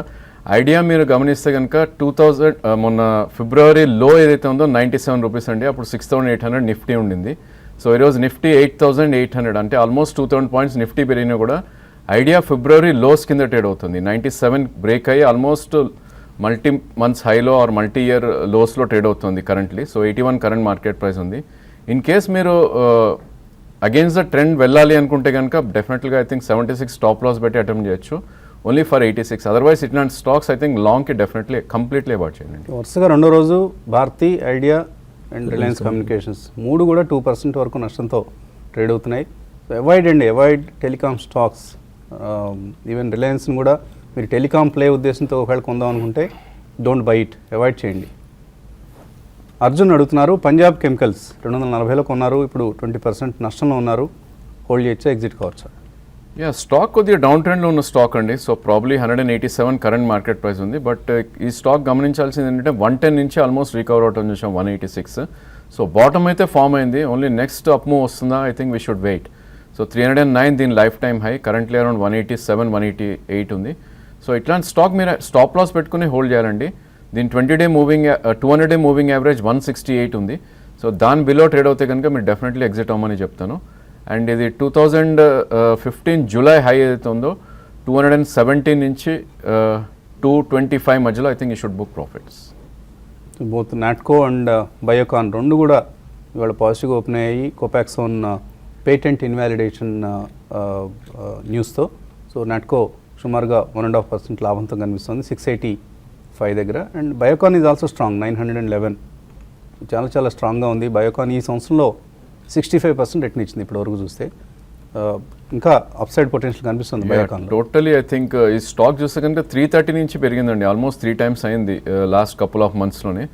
B: ఐడియా మీరు గమనిస్తే కనుక 2000 మొన్న ఫిబ్రవరి లో ఏదైతే ఉందో 97 రూపీస్ అండి. అప్పుడు 6800 నిఫ్టీ ఉండింది. సో ఈరోజు నిఫ్టీ 8800 అంటే ఆల్మోస్ట్ 2000 పాయింట్స్ నిఫ్టీ పెరిగినా కూడా ఐడియా ఫిబ్రవరి లోస్ కింద ట్రేడ్ అవుతుంది. 97 బ్రేక్ అయ్యి ఆల్మోస్ట్ మల్టీ మంత్స్ హైలో ఆర్ మల్టీ ఇయర్ లోస్లో ట్రేడ్ అవుతుంది currently. So 81 current market price ఉంది. ఇన్ కేస్ మీరు అగైన్స్ ద ట్రెండ్ వెళ్ళాలి అనుకుంటే కనుక డెఫినెట్గా ఐ థింక్ 76 స్టాప్ లాస్ పెట్టి అటెంప్ట్ చేయొచ్చు, ఓన్లీ ఫర్ 86. అదర్వైజ్ ఇట్లాంటి స్టాక్స్ ఐ థింక్ లాంగ్కి డెఫినెట్లీ కంప్లీట్లీ అవాయిడ్ చేయండి.
A: వరుసగా రెండో రోజు Bharti, Idea and Reliance Communications 3 కూడా 2% వరకు నష్టంతో ట్రేడ్ అవుతున్నాయి. Avoid telecom stocks. ఈవెన్ రిలయన్స్ని కూడా మీరు టెలికామ్ ప్లే ఉద్దేశంతో ఒకవేళ కొందాం అనుకుంటే డోంట్ బై ఇట్, అవాయిడ్ చేయండి. అర్జున్ అడుగుతున్నారు. పంజాబ్ కెమికల్స్ 240లో కొన్నారు, ఇప్పుడు 20% నష్టంలో ఉన్నారు, హోల్డ్ చేయొచ్చా, ఎగ్జిట్ కావచ్చా?
B: స్టాక్ కొద్దిగా డౌన్ ట్రెండ్లో ఉన్న స్టాక్ అండి. So probably 187 current market price ఉంది. బట్ ఈ స్టాక్ గమనించాల్సింది ఏంటంటే 110 నుంచి ఆల్మోస్ట్ రికవర్ అవటం చూసాం 186. సో బాటమ్ అయితే ఫామ్ అయింది, ఓన్లీ నెక్స్ట్ అప్ మూవ్ వస్తుందా I think we should wait. So 309 దీని life time high, currently around 187, 188 ఉంది. సో ఇట్లాంటి స్టాక్ మీరు స్టాప్ లాస్ పెట్టుకుని హోల్డ్ చేయాలండి. దీని 200-day మూవింగ్ యావరేజ్ 168 ఉంది. సో దాని బిలో ట్రేడ్ అవుతే కనుక మీరు డెఫినెట్లీ ఎగ్జిట్ అవ్వమని చెప్తాను. అండ్ ఇది 2015 జూలై హై ఏదైతే ఉందో 217 నుంచి 225 మధ్యలో I think you should book profits.
A: Both Natco and Biocon రెండు కూడా ఇవాళ పాజిటివ్గా ఓపెన్ అయ్యాయి కోపాక్సోన్ పేటెంట్ ఇన్వాలిడేషన్ న్యూస్తో. సో నాట్కో సుమారుగా 1.5% లాభంతో కనిపిస్తుంది 685 దగ్గర. And Biocon is also strong 911, చాలా స్ట్రాంగ్గా ఉంది. బయోకాన్ ఈ సంవత్సరంలో 65% రిటర్న్ ఇచ్చింది ఇప్పటి వరకు చూస్తే. ఇంకా అప్సైడ్ పొటెన్షియల్ కనిపిస్తుంది బయోకాన్.
B: టోటలీ ఐ థింక్ ఈ స్టాక్ చూస్తే కనుక 330 నుంచి పెరిగిందండి, ఆల్మోస్ట్ 3 times అయింది లాస్ట్ కపుల్ ఆఫ్ మంత్స్లోనే.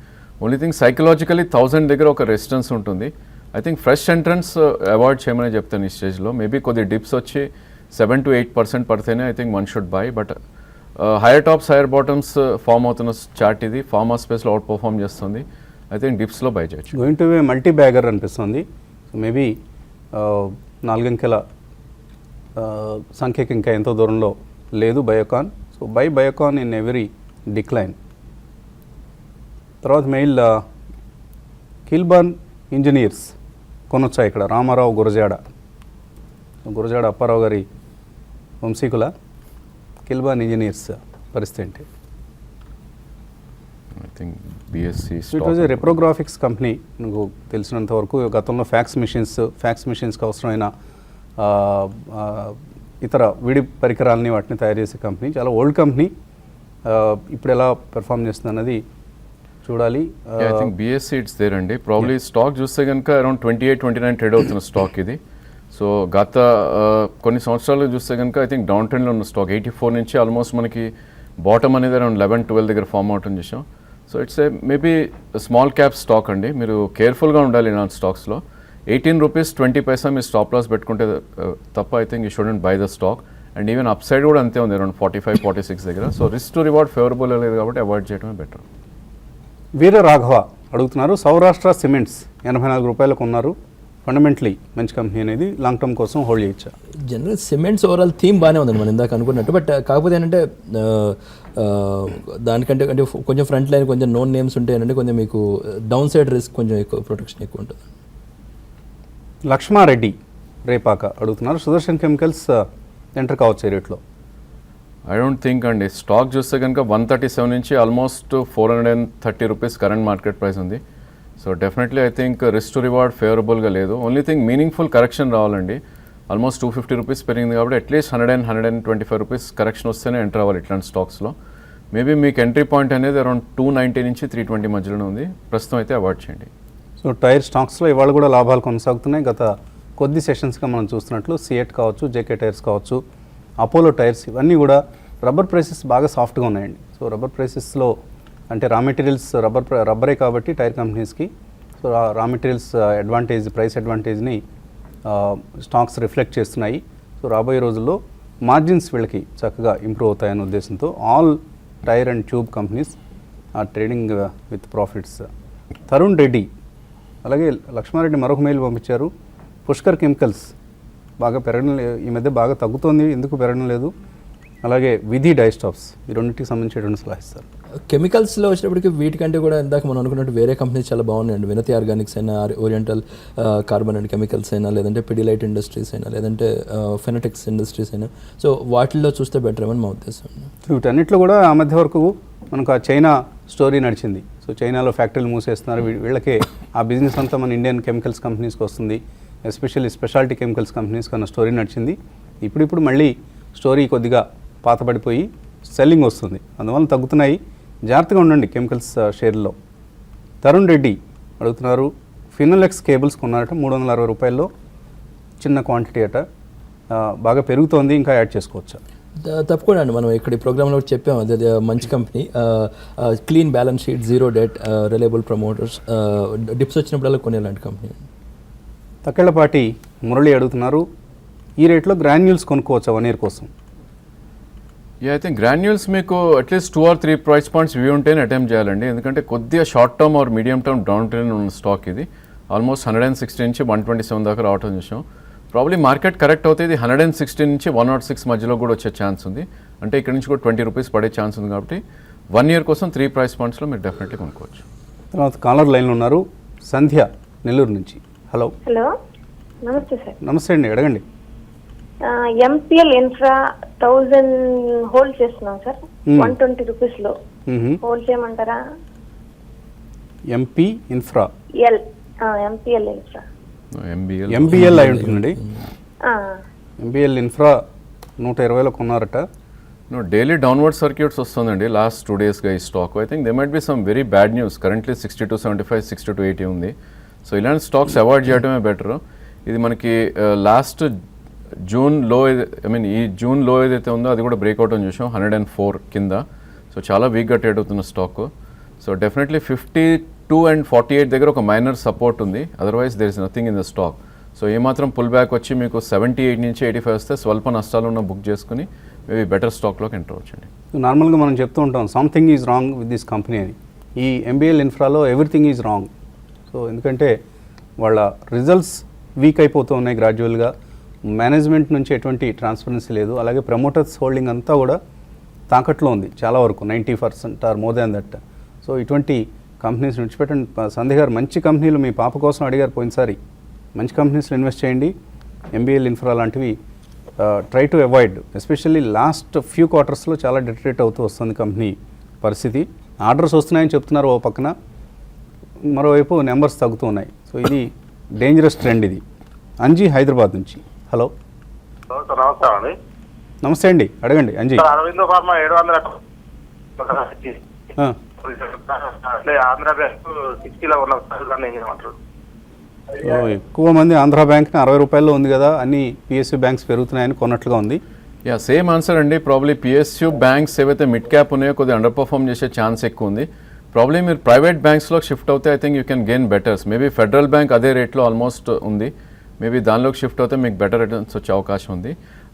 B: ఓన్లీ థింగ్ సైకలాజికలీ 1000 దగ్గర ఒక రెసిస్టెన్స్ ఉంటుంది. I think fresh entrance avoid చేయమని చెప్తాను ఈ స్టేజ్లో. మేబీ కొద్ది డిప్స్ వచ్చి 7 to 8% పడితేనే I think one should buy. But higher tops higher bottoms form అవుతున్న చార్ట్ ఇది. ఫార్మా స్పేస్లో అవుట్ పర్ఫామ్ చేస్తుంది. ఐ థింక్ డిప్స్లో బై చేయొచ్చు.
A: Going to be multibagger అనిపిస్తుంది. సో మేబీ 4 అంకెల సంఖ్యకి ఇంకా ఎంతో దూరంలో లేదు Biocon. So buy Biocon in every decline. తర్వాత మెయిల్ కిల్బర్న్ ఇంజనీర్స్ కొనొచ్చా ఇక్కడ? రామారావు గురజాడ అప్పారావు గారి వంశీకుల కిల్బర్న్ ఇంజనీర్స్ పరిస్థితి ఏంటి?
B: I think BSC
A: it was a reprographics company. నాకు తెలిసినంత వరకు గతంలో ఫ్యాక్స్ మిషన్స్కి అవసరమైన ఇతర విడి పరికరాలని వాటిని తయారు చేసే కంపెనీ. చాలా ఓల్డ్ కంపెనీ. ఇప్పుడు ఎలా పెర్ఫామ్ చేస్తుంది అన్నది చూడాలి.
B: I think BSC it's there అండి. ప్రాబ్లీ స్టాక్ చూస్తే కనుక అరౌండ్ 28-29 ట్రేడ్ అవుతున్న స్టాక్ ఇది. సో గత కొన్ని సంవత్సరాలు చూస్తే కనుక ఐ థింక్ డౌన్ ట్రెండ్లో ఉన్న స్టాక్ 84 నుంచి ఆల్మోస్ట్ మనకి బాటమ్ అనేది అరౌండ్ 11-12 దగ్గర ఫామ్ అవుతుంది చూసాం. So it's a maybe small cap stock అండి. మీరు కేర్ఫుల్గా ఉండాలి ఇలాంటి స్టాక్స్లో. 18 రూపీస్ 20 పైసా మీరు స్టాప్ లాస్ పెట్టుకుంటే తప్ప I think you student by the stock. And even up side కూడా అంతే ఉంది అరౌండ్ 45-46 దగ్గర. So risk to reward favourable లేదు కాబట్టి అవాయిడ్ చేయడమే బెటర్.
A: వీర రాఘవ అడుగుతున్నారు. సౌరాష్ట్ర సిమెంట్స్ 84 రూపాయలకు ఉన్నారు. ఫండమెంటలీ మంచి కంపెనీ అనేది లాంగ్ టర్మ్ కోసం హోల్డ్ చేయొచ్చా?
C: జనరల్ సిమెంట్స్ ఓవరాల్ థీమ్ బాగానే ఉందండి మనం ఇందాక అనుకున్నట్టు. బట్ కాకపోతే ఏంటంటే దానికంటే అంటే కొంచెం ఫ్రంట్ లైన్ కొంచెం నోన్ నేమ్స్ ఉంటే ఏంటంటే కొంచెం మీకు డౌన్ సైడ్ రిస్క్ కొంచెం ఎక్కువ ప్రొటెక్షన్ ఎక్కువ ఉంటుంది.
A: లక్ష్మారెడ్డి రేపాక అడుగుతున్నారు. సుదర్శన్ కెమికల్స్ ఎంటర్ కావచ్చు ఈ రేట్లో.
B: ఐ డోంట్ థింక్ అండి. స్టాక్ చూస్తే కనుక 137 నుంచి almost 430 rupees current market price ఉంది. So definitely I think risk to reward ఫేవరబుల్గా లేదు. ఓన్లీ థింగ్ మీనింగ్ఫుల్ కరెక్షన్ రావాలండి. ఆల్మోస్ట్ 250 రూపీస్ పెరిగింది కాబట్టి అట్లీస్ట్ 125 రూపీస్ కరెక్షన్ వస్తేనే ఎంటర్ అవ్వాలి ఇట్లాంటి స్టాక్స్లో. మేబీ మీకు ఎంట్రీ పాయింట్ అనేది అరౌండ్ 290 నుంచి 320 మధ్యలోనే ఉంది. ప్రస్తుతం అయితే అవాయిడ్ చేయండి.
A: సో టైర్ స్టాక్స్లో ఇవాళ కూడా లాభాలు కొనసాగుతున్నాయి. గత కొద్ది సెషన్స్గా మనం చూస్తున్నట్లు సిఎట్ కావచ్చు, జేకే టైర్స్ కావచ్చు, అపోలో టైర్స్ ఇవన్నీ కూడా రబ్బర్ ప్రైసెస్ బాగా సాఫ్ట్గా ఉన్నాయండి. సో రబ్బర్ ప్రైసెస్లో అంటే రా మెటీరియల్స్ రబ్బరే కాబట్టి టైర్ కంపెనీస్కి so raw materials advantage, price అడ్వాంటేజ్ని స్టాక్స్ రిఫ్లెక్ట్ చేస్తున్నాయి. సో రాబోయే రోజుల్లో మార్జిన్స్ వీళ్ళకి చక్కగా ఇంప్రూవ్ అవుతాయనే ఉద్దేశంతో all tyre and tube companies are trading with profits. Tarun Reddy అలాగే లక్ష్మారెడ్డి మరొక మెయిల్ పంపించారు. పుష్కర్ కెమికల్స్ బాగా పెరగడం ఈ మధ్య బాగా తగ్గుతోంది, ఎందుకు పెరగడం లేదు? అలాగే విధి డైస్టాప్స్ ఈ రెండింటికి సంబంధించేటువంటి సలహా ఇస్తారు.
C: కెమికల్స్లో వచ్చేటప్పటికి వీటికంటే కూడా ఇందాక మనం అనుకున్నట్టు వేరే కంపెనీస్ చాలా బాగున్నాయండి. వినతి ఆర్గానిక్స్ అయినా, ఓరియంటల్ కార్బన్ అండ్ కెమికల్స్ అయినా, లేదంటే పిడిలైట్ ఇండస్ట్రీస్ అయినా, లేదంటే ఫెనటిక్స్ ఇండస్ట్రీస్ అయినా, సో వాటిల్లో చూస్తే బెటర్ ఏమని మా ఉద్దేశం.
A: వీటన్నిటిలో కూడా ఆ మధ్య వరకు మనకు ఆ చైనా స్టోరీ నడిచింది. సో చైనాలో ఫ్యాక్టరీలు మూసేస్తున్నారు, వీళ్ళకే ఆ బిజినెస్ అంతా మన ఇండియన్ కెమికల్స్ కంపెనీస్కి వస్తుంది, ఎస్పెషల్లీ స్పెషాలిటీ కెమికల్స్ కంపెనీస్కి అన్న స్టోరీ నడిచింది. ఇప్పుడు మళ్ళీ స్టోరీ కొద్దిగా పాతపడిపోయి సెల్లింగ్ వస్తుంది, అందువల్ల తగ్గుతున్నాయి. జాగ్రత్తగా ఉండండి కెమికల్స్ షేర్లో. తరుణ్ రెడ్డి అడుగుతున్నారు, ఫినోలెక్స్ కేబుల్స్ కొన్నారట 360 రూపాయల్లో, చిన్న క్వాంటిటీ అట, బాగా పెరుగుతోంది, ఇంకా యాడ్ చేసుకోవచ్చా?
C: తప్పకుండా అండి. మనం ఇక్కడ ఈ ప్రోగ్రాంలో చెప్పాము, అది మంచి company, clean balance sheet, zero debt, reliable promoters, dips వచ్చినప్పుడల్లా కొనేలాంటి కంపెనీ.
A: తక్కెళ్ళపాటి మురళి అడుగుతున్నారు, ఈ రేట్లో గ్రాన్యూల్స్ కొనుక్కోవచ్చా 1 year కోసం?
B: ఐ థింక్ గ్రాన్యూల్స్ మీకు at least 2 or 3 price points view ఉంటేనే అటెంప్ట్ చేయాలండి. ఎందుకంటే కొద్దిగా short term are medium term down trend ఉన్న స్టాక్ ఇది. ఆల్మోస్ట్ 160 నుంచి 127 దాకా రావటం చూసాం. ప్రాబ్లీ మార్కెట్ కరెక్ట్ అవుతుంది, 160 నుంచి 106 మధ్యలో కూడా వచ్చే ఛాన్స్ ఉంది. అంటే ఇక్కడ నుంచి కూడా 20 రూపీస్ పడే ఛాన్స్ ఉంది. కాబట్టి 1 year కోసం 3 ప్రైస్ పాయింట్స్లో మీరు డెఫినెట్లీ కొనుక్కోవచ్చు.
A: తర్వాత కాలర్ లైన్లో ఉన్నారు సంధ్య నెల్లూరు నుంచి. హలో.
J: నమస్తే సార్.
A: నమస్తే అండి, అడగండి.
J: ఎంపీఎల్ ఇన్ఫ్రా 1000 హోల్డ్ చేస్తున్నాం సార్, 120 రూపీస్ లో హోల్డ్ చేయమంటారా?
A: MP infra
J: MPL infra
A: MBL అయి ఉంటుందండి. ఎంబీఎల్ ఇన్ఫ్రా 120లో కొన్నారట.
B: డైలీ డౌన్వర్డ్ సర్క్యూట్స్ వస్తుందండి లాస్ట్ 2 daysగా ఈ stock. I think there might be some very bad news. Currently 62.75, 62.80 ఉంది. సో ఇలాంటి స్టాక్స్ అవాయిడ్ చేయడమే బెటర్. ఇది మనకి లాస్ట్ జూన్ లో, ఈ జూన్ లో ఏదైతే ఉందో అది కూడా బ్రేక్అవుట్ అని చూసాం 104 కింద. సో చాలా వీక్గా ట్రేడ్ అవుతున్న స్టాక్. సో డెఫినెట్లీ 52 and 48 దగ్గర ఒక మైనర్ సపోర్ట్ ఉంది. Otherwise there is nothing in the stock. So ఏమాత్రం పుల్ బ్యాక్ వచ్చి మీకు 78 నుంచి 85 వస్తే స్వల్ప నష్టాలు ఉన్న బుక్ చేసుకుని మేబీ బెటర్ స్టాక్లోకి ఎంటర్ అవ్వచ్చండి.
A: నార్మల్గా మనం చెప్తూ ఉంటాం something is wrong with this company అని. ఈ ఎంబీఎల్ ఇన్ఫ్రాలో ఎవ్రీథింగ్ ఈజ్ రాంగ్. సో ఎందుకంటే వాళ్ళ రిజల్ట్స్ వీక్ అయిపోతూ ఉన్నాయి గ్రాడ్యువల్గా, మేనేజ్మెంట్ నుంచి ఎటువంటి ట్రాన్స్పరెన్సీ లేదు, అలాగే ప్రమోటర్స్ హోల్డింగ్ అంతా కూడా తాకట్లో ఉంది చాలా వరకు, 90% or more than that. So ఇటువంటి కంపెనీస్ విడిచిపెట్టండి. సంధ్య గారు మంచి కంపెనీలు మీ పాప కోసం అడిగారు పోయినసారి, మంచి కంపెనీస్లో ఇన్వెస్ట్ చేయండి. ఎంబీఎల్ ఇన్ఫ్రా లాంటివి try to avoid. Especially last few క్వార్టర్స్లో చాలా డిటరేట్ అవుతూ వస్తుంది కంపెనీ పరిస్థితి. ఆర్డర్స్ వస్తున్నాయని చెప్తున్నారు ఓ పక్కన, మరోవైపు నెంబర్స్ తగ్గుతూ ఉన్నాయి. సో ఇది డేంజరస్ ట్రెండ్ ఇది. అంజీ హైదరాబాద్ నుంచి. హలో.
E: నమస్కారం అండి.
A: నమస్తే అండి, అడగండి అంజీ.
E: అరవిందో ఫార్మా 700 ఆంధ్ర బ్యాంక్ 60లో ఉన్న ఏం చేయమంటారు?
A: ఎక్కువ మంది ఆంధ్ర బ్యాంక్ని 60 రూపాయల్లో ఉంది కదా, అన్ని పిఎస్యూ బ్యాంక్స్ పెరుగుతున్నాయని కొన్నట్లుగా ఉంది.
B: సేమ్ ఆన్సర్ అండి. ప్రాబ్లీ పిఎస్యూ బ్యాంక్స్ ఏవైతే మిడ్ క్యాప్ ఉన్నాయో కొద్దిగా అండర్ పర్ఫార్మ్ చేసే ఛాన్స్ ఎక్కువ ఉంది. ప్రాబ్లీ మీరు ప్రైవేట్ బ్యాంక్స్లో షిఫ్ట్ అవుతే I think you can gain betters. Maybe federal bank అదే రేట్లో ఆల్మోస్ట్ ఉంది, మేబీ దానిలోకి షిఫ్ట్ అవుతే మీకు బెటర్ రిటర్న్స్ వచ్చే అవకాశం ఉంది.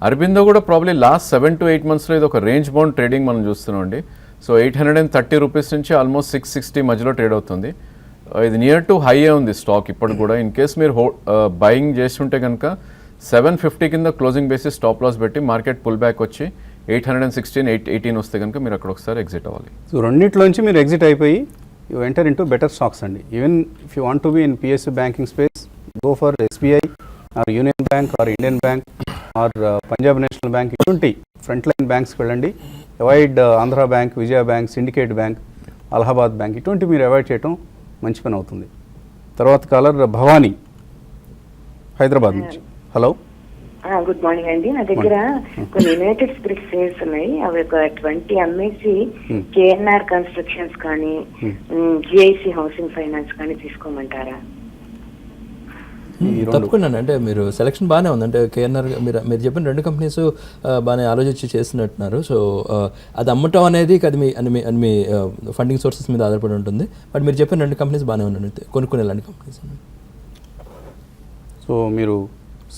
B: అరబిందో కూడా ప్రాబ్లీ లాస్ట్ 7 to 8 monthsలో ఇది ఒక రేంజ్ బౌండ్ ట్రేడింగ్ మనం చూస్తున్నాం అండి. సో 830 రూపీస్ నుంచి ఆల్మోస్ట్ 660 మధ్యలో ట్రేడ్ అవుతుంది. ఇది నియర్ టు హైయే ఉంది స్టాక్ ఇప్పుడు కూడా. ఇన్ కేస్ మీరు బయింగ్ చేస్తుంటే కనుక 750 కింద క్లోజింగ్ బేసిస్ స్టాప్ లాస్ పెట్టి మార్కెట్ పుల్ బ్యాక్ వచ్చి 816, 818 వస్తే కనుక మీరు అక్కడ ఒకసారి ఎగ్జిట్ అవ్వాలి.
A: సో రెండింటిలోంచి మీరు ఎగ్జిట్ అయిపోయి you enter into better stocks అండి. Even if you want to be in PSU banking space, go for SBI, or Union Bank or Indian Bank or Punjab National Bank, ఇటువంటి ఫ్రంట్ లైన్ బ్యాంక్స్కి వెళ్ళండి. Avoid Andhra Bank, Vijaya Bank, Syndicate Bank, Allahabad Bank, ఇటువంటి మీరు avoid చేయటం మంచి పని అవుతుంది. తర్వాత కాలర్ భవానీ హైదరాబాద్ నుంచి. హలో,
K: గుడ్ మార్నింగ్ అండి. నా దగ్గర కొన్ని యునైటెడ్ స్పిరిట్ షేర్స్ ఉన్నాయి. అవి ఒక 20 అమ్మేసి కేఎన్ఆర్ కన్స్ట్రక్షన్స్ కానీ జిఐసి హౌసింగ్ ఫైనాన్స్ కానీ తీసుకోమంటారా?
C: తప్పకుండా అంటే మీరు సెలక్షన్ బాగానే ఉంది. అంటే కేఎన్ఆర్ మీరు చెప్పిన 2 కంపెనీస్ బాగానే ఆలోచించి చేస్తున్నట్టున్నారు. సో అది అమ్మటం అనేది అది మీ ఫండింగ్ సోర్సెస్ మీద ఆధారపడి ఉంటుంది. బట్ మీరు చెప్పిన 2 కంపెనీస్ బాగానే ఉన్నాయి, కొనుక్కునే లాంటి కంపెనీస్.
A: సో మీరు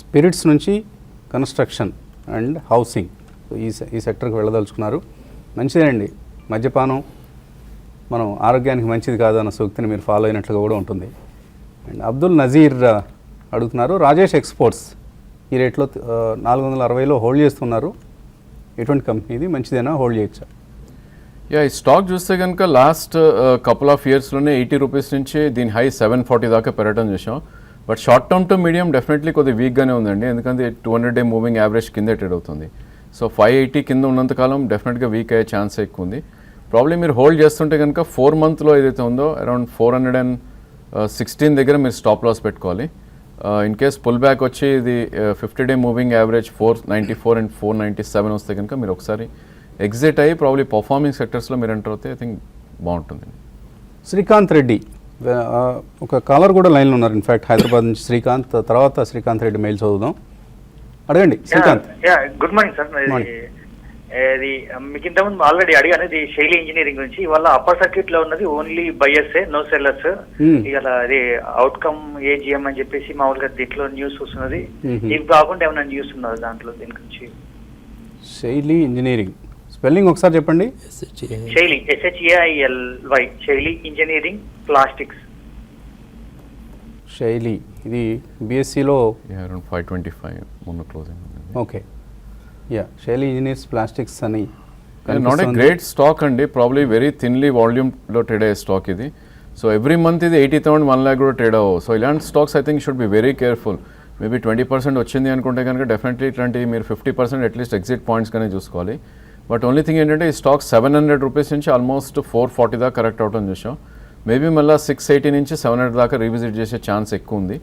A: స్పిరిట్స్ నుంచి కన్స్ట్రక్షన్ అండ్ హౌసింగ్ ఈ సెక్టర్కి వెళ్ళదలుచుకున్నారు. మంచిదేనండి. మద్యపానం మనం ఆరోగ్యానికి మంచిది కాదు అన్న సూక్తిని మీరు ఫాలో అయినట్లుగా కూడా ఉంటుంది. అండ్ అబ్దుల్ నజీర్ అడుగుతున్నారు, రాజేష్ ఎక్స్పోర్ట్స్ ఈ రేట్లో 460లో హోల్డ్ చేస్తున్నారు. ఎటువంటి కంపెనీ ఇది, మంచిదేనా, హోల్డ్ చేయొచ్చా?
B: ఈ స్టాక్ చూస్తే కనుక లాస్ట్ కపుల్ ఆఫ్ ఇయర్స్లోనే 80 రూపీస్ నుంచి దీని హై 740 దాకా పెరగడం చూసాం. But short term two medium definitely కొద్దిగా వీక్గానే ఉందండి, ఎందుకంటే 200-డే మూవింగ్ యావరేజ్ కింద ట్రేడ్ అవుతుంది. సో 580 కింద ఉన్నంతకాలం డెఫినెట్గా వీక్ అయ్యే ఛాన్స్ ఎక్కువ ఉంది. ప్రాబ్లీ మీరు హోల్డ్ చేస్తుంటే కనుక 4 మంత్లో ఏదైతే ఉందో అరౌండ్ 416 దగ్గర మీరు స్టాప్ లాస్ పెట్టుకోవాలి. ఇన్ కేస్ పుల్ బ్యాక్ వచ్చి ఇది 50-డే మూవింగ్ యావరేజ్ 494 అండ్ 497 వస్తే కనుక మీరు ఒకసారి ఎగ్జిట్ అయ్యి ప్రాబ్లీ పర్ఫార్మింగ్ సెక్టర్స్లో మీరు ఎంటర్ అవుతే ఐ థింక్ బాగుంటుంది.
A: శ్రీకాంత్ రెడ్డి ఒక కాలర్ కూడా లైన్లో ఉన్నారు. ఇన్ఫ్యాక్ట్ హైదరాబాద్ నుంచి శ్రీకాంత్, తర్వాత శ్రీకాంత్ రెడ్డి మెయిల్ చదువుదాం. అడగండి శ్రీకాంత్.
L: Good morning sir. ఇది మీకు ఇంతకుముందు ఆల్రెడీ అడిగాను, ఇది శైలి ఇంజనీరింగ్ గురించి. ఇవాళ అప్పర్ సర్క్యూట్ లో ఉన్నది ఓన్లీ బయర్సే, నో సెల్లర్స్. ఇవాళ అది అవుట్కమ్ ఏజిఎం అని చెప్పేసి మామూలుగా దీంట్లో న్యూస్ వస్తున్నది. ఇది కాకుండా ఏమైనా న్యూస్ ఉన్నది దాంట్లో దీని గురించి?
A: శైలి ఇంజనీరింగ్ స్పెల్లింగ్ ఒకసారి చెప్పండి.
L: శైలి SHAILY, శైలి ఇంజనీరింగ్ ప్లాస్టిక్స్.
A: శైలి ఇది బీఎస్సీలో
B: అరౌండ్ 525 మొన్న క్లోజింగ్.
A: ఓకే, శైలి ఇంజనీర్స్ ప్లాస్టిక్స్ అని.
B: నాట్ ఏ గ్రేట్ స్టాక్ అండి, ప్రాబ్లీ వెరీ థిన్లీ వాల్యూమ్లో ట్రేడ్ అయ్యే స్టాక్ ఇది. సో ఎవ్రీ మంత్ ఇది 80,000 1 lakh కూడా ట్రేడ్ అవ్వవు. సో ఇలాంటి stocks I think should be very careful. Maybe 20% వచ్చింది అనుకుంటే కనుక డెఫినెట్లీ ఇట్లాంటి మీరు 50% అట్లీస్ట్ ఎగ్జిట్ పాయింట్స్ కానీ చూసుకోవాలి. బట్ ఓన్లీ థింగ్ ఏంటంటే ఈ స్టాక్ 700 రూపీస్ నుంచి ఆల్మోస్ట్ 440 దాకా కరెక్ట్ అవటం చూసాం. మేబీ మళ్ళీ 680 నుంచి 700 దాకా రీవిజిట్ చేసే ఛాన్స్ ఎక్కువ ఉంది.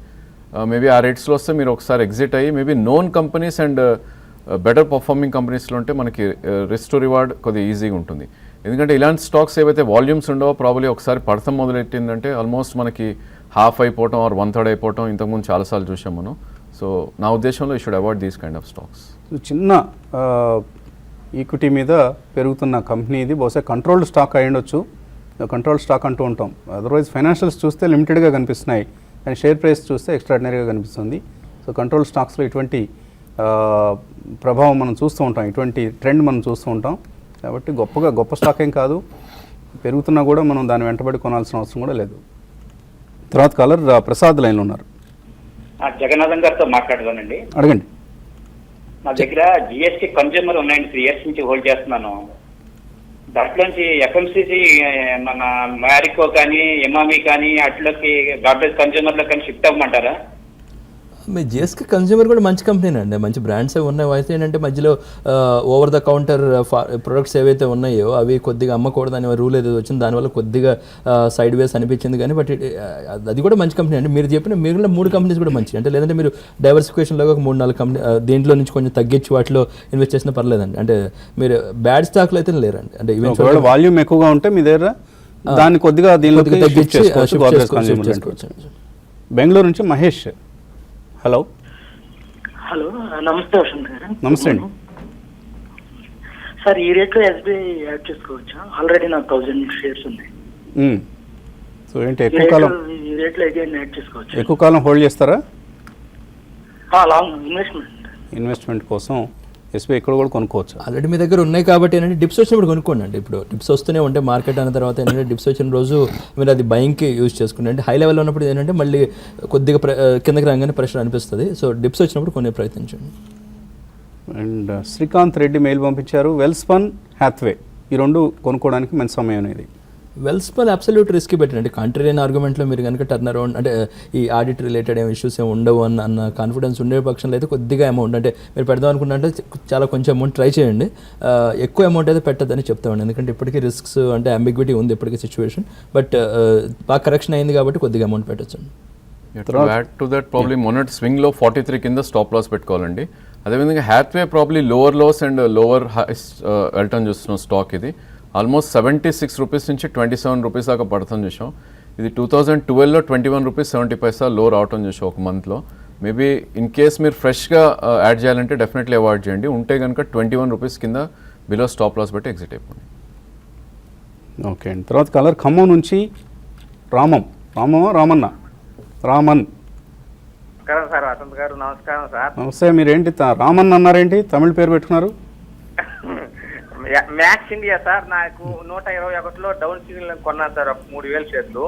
B: మేబీ ఆ రేట్స్లో వస్తే మీరు ఒకసారి ఎగ్జిట్ అయ్యి maybe known companies and better performing కంపెనీస్లో ఉంటే మనకి రిస్క్ టు రివార్డ్ కొద్దిగా ఈజీగా ఉంటుంది. ఎందుకంటే ఇలాంటి స్టాక్స్ ఏవైతే వాల్యూమ్స్ ఉండవో ప్రాబ్లీ ఒకసారి పడతాం మొదలెట్టిందంటే ఆల్మోస్ట్ మనకి హాఫ్ అయిపోవటం ఆర్ 1/3 అయిపోవటం ఇంతకుముందు చాలాసార్లు చూసాం మనం. సో నా ఉద్దేశంలో you should avoid these kind of stocks.
A: చిన్న ఈక్విటీ మీద పెరుగుతున్న కంపెనీ ఇది, బహుశా కంట్రోల్డ్ స్టాక్ అయి ఉండొచ్చు. కంట్రోల్డ్ స్టాక్ అంటూ ఉంటాం. అదర్వైజ్ ఫైనాన్షియల్స్ చూస్తే లిమిటెడ్గా కనిపిస్తున్నాయి, కానీ షేర్ ప్రైస్ చూస్తే ఎక్స్ట్రాడినరీగా కనిపిస్తుంది. సో కంట్రోల్ స్టాక్స్లో ఇటువంటి ప్రభావం మనం చూస్తూ ఉంటాం, ఇటువంటి ట్రెండ్ మనం చూస్తూ ఉంటాం. కాబట్టి గొప్ప స్టాక్ ఏం కాదు, పెరుగుతున్నా కూడా మనం దాన్ని వెంటబడి కొనాల్సిన అవసరం కూడా లేదు. తర్వాత కాలర్ ప్రసాద్ లైన్లో ఉన్నారు.
M: జగన్నాథం గారితో మాట్లాడదానండి.
A: అడగండి.
M: నా దగ్గర జిఎస్టీ కన్జ్యూమర్ ఉన్నాయండి, 3 years నుంచి హోల్డ్ చేస్తున్నాను. దాంట్లోంచి ఎఫ్ఎంసీసీ మన మ్యారికో కానీ ఎమామి కానీ అట్లోకి గార్బేజ్ కన్జ్యూమర్లో కానీ షిఫ్ట్ అవ్వమంటారా?
C: మీ జిఎస్కే కన్జ్యూమర్ కూడా మంచి కంపెనీ అండి, మంచి బ్రాండ్స్ అవి ఉన్నాయి. అయితే ఏంటంటే మధ్యలో ఓవర్ ద కౌంటర్ ప్రొడక్ట్స్ ఏవైతే ఉన్నాయో అవి కొద్దిగా అమ్మకూడదు అనే రూల్ ఏదో వచ్చింది, దానివల్ల కొద్దిగా సైడ్ వేస్ అనిపించింది. కానీ బట్ అది కూడా మంచి కంపెనీ అండి. మీరు చెప్పిన మిగిలిన 3 కంపెనీస్ కూడా మంచి, అంటే లేదంటే మీరు డైవర్సిఫికేషన్లో ఒక 3-4 కంపెనీ దీంట్లో నుంచి కొంచెం తగ్గించి వాటిలో ఇన్వెస్ట్ చేసినా పర్లేదండి. అంటే మీరు బ్యాడ్ స్టాక్లో అయితే లేరండి. అంటే ఈవెన్
A: వాల్యూమ్ ఎక్కువగా ఉంటే మీ దగ్గర దాన్ని కొద్దిగా దీనిలో తగ్గించి బెంగళూరు నుంచి మహేష్. హలో.
N: నమస్తే వసంత్ గారు.
A: నమస్తే అండి.
N: సార్ ఈ రేట్లో ఎస్బీఐ యాడ్ చేసుకోవచ్చా? ఆల్రెడీ నాకు 1000 షేర్స్ ఉన్నాయి.
A: సో ఏంటి ఎక్కువ కాలం
N: ఈ రేట్లో అగైన్ యాడ్ చేసుకోవచ్చు?
A: ఎక్కువ కాలం హోల్డ్ చేస్తారా?
N: లాంగ్
C: ఇన్వెస్ట్మెంట్ కోసం ఎస్బీఐ ఇక్కడ కూడా కొనుక్కోవచ్చు. ఆల్రెడీ మీ దగ్గర ఉన్నాయి కాబట్టి ఏంటంటే డిప్స్ వచ్చినప్పుడు కొనుక్కోండి అండి. ఇప్పుడు డిప్స్ వస్తూనే ఉంటే మార్కెట్ అన్న తర్వాత ఏంటంటే డిప్స్ వచ్చిన రోజు మీరు అది బయింగ్కి యూజ్ చేసుకుని, అంటే హై లెవెల్లో ఉన్నప్పుడు ఏంటంటే మళ్ళీ కొద్దిగా కిందకి రాగానే ప్రెషర్ అనిపిస్తుంది. సో డిప్స్ వచ్చినప్పుడు కొనే ప్రయత్నించండి.
A: అండ్ శ్రీకాంత్ రెడ్డి మెయిల్ పంపించారు, వెల్స్పన్ హ్యాత్వే ఈ 2 కొనుక్కోవడానికి మంచి సమయం అనేది.
C: వెల్స్పల్ అబ్సల్యూట్ రిస్క్ పెట్టండి. కాంట్రేరియన్ ఆర్గ్యుమెంట్లో మీరు కనుక టర్న్ అరౌండ్ అంటే ఈ ఆడిట్ రిలేటెడ్ ఏం ఇష్యూస్ ఏమి ఉండవు అన్న కాన్ఫిడెన్స్ ఉండే పక్షంలో అయితే కొద్దిగా అమౌంట్ అంటే మీరు పెడదాం అనుకుంటే చాలా కొంచెం అమౌంట్ ట్రై చేయండి. ఎక్కువ అమౌంట్ అయితే పెట్టద్దని చెప్తామండి, ఎందుకంటే ఇప్పటికీ రిస్క్స్ అంటే అంబిగ్విటీ ఉంది ఇప్పటికీ సిచ్యువేషన్. బట్ బాగా కరెక్షన్ అయింది కాబట్టి కొద్దిగా అమౌంట్ పెట్టచ్చండి.
B: యాడ్ టు దట్ ప్రాబ్లీ మొన్నటి స్వింగ్లో 43 కింద స్టాప్ లాస్ పెట్టుకోవాలండి. అదేవిధంగా Hathway probably lower lows and lower return చూస్తున్నాం స్టాక్. ఇది ఆల్మోస్ట్ 76 రూపీస్ నుంచి 27 రూపీస్ దాకా పడుతుంది చూసాం. ఇది 2012లో 21 రూపీస్ 70 పైసా లో రావటం చూసాం ఒక మంత్లో. మేబీ ఇన్ కేస్ మీరు ఫ్రెష్గా యాడ్ చేయాలంటే డెఫినెట్లీ అవాయిడ్ చేయండి. ఉంటే కనుక 21 రూపీస్ కింద బిలో స్టాప్ లాస్ పెట్టి ఎగ్జిట్ అయిపోండి.
A: ఓకే అండి. తర్వాత కలర్ ఖమ్మం నుంచి రామన్.
H: నమస్కారం సార్, వసంత్ గారు. నమస్కారం సార్.
A: నమస్తే. మీరేంటి రామన్ అన్నారేంటి, తమిళ పేరు పెట్టుకున్నారు?
H: మ్యాక్స్ ఇండియా సార్, నాకు 121లో డౌన్ సిగ్నల్ కొన్నాను సార్, 3000 షేర్లు.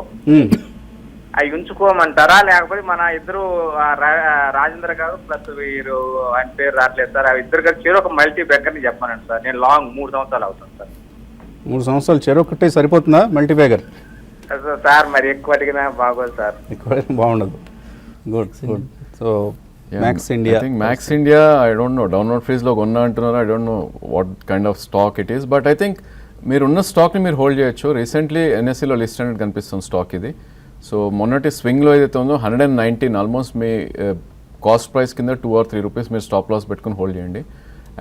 H: అవి ఉంచుకోమంటారా లేకపోతే మన ఇద్దరు రాజేంద్ర గారు ప్లస్ వీరు ఆయన పేరు రావట్లేదు సార్, ఆ ఇద్దరు గారు చేరు ఒక మల్టీ బ్యాగర్ చెప్పానండి సార్. నేను లాంగ్ 3 సంవత్సరాలు అవుతుంది సార్.
A: 3 సంవత్సరాలు చెరొకటే సరిపోతుందా మల్టీ బ్యాగర్?
H: సార్ మరి ఎక్కువ అడిగినా బాగోదు సార్.
A: ఎక్కువ బాగుండదు. Good. So Max India.
B: I think Max India I don't know download ఫీజ్లో కొన్నా అంటున్నారు. I don't know what kind of stock it is, but I think మీరు ఉన్న స్టాక్ని మీరు హోల్డ్ చేయొచ్చు. రీసెంట్లీ ఎన్ఎస్సిలో లిస్ట్ అనేది కనిపిస్తుంది స్టాక్ ఇది. సో మొన్నటి స్వింగ్లో ఏదైతే ఉందో 119 ఆల్మోస్ట్ మీ కాస్ట్ ప్రైస్ కింద 2 or 3 రూపీస్ మీరు స్టాప్ లాస్ పెట్టుకుని హోల్డ్ చేయండి.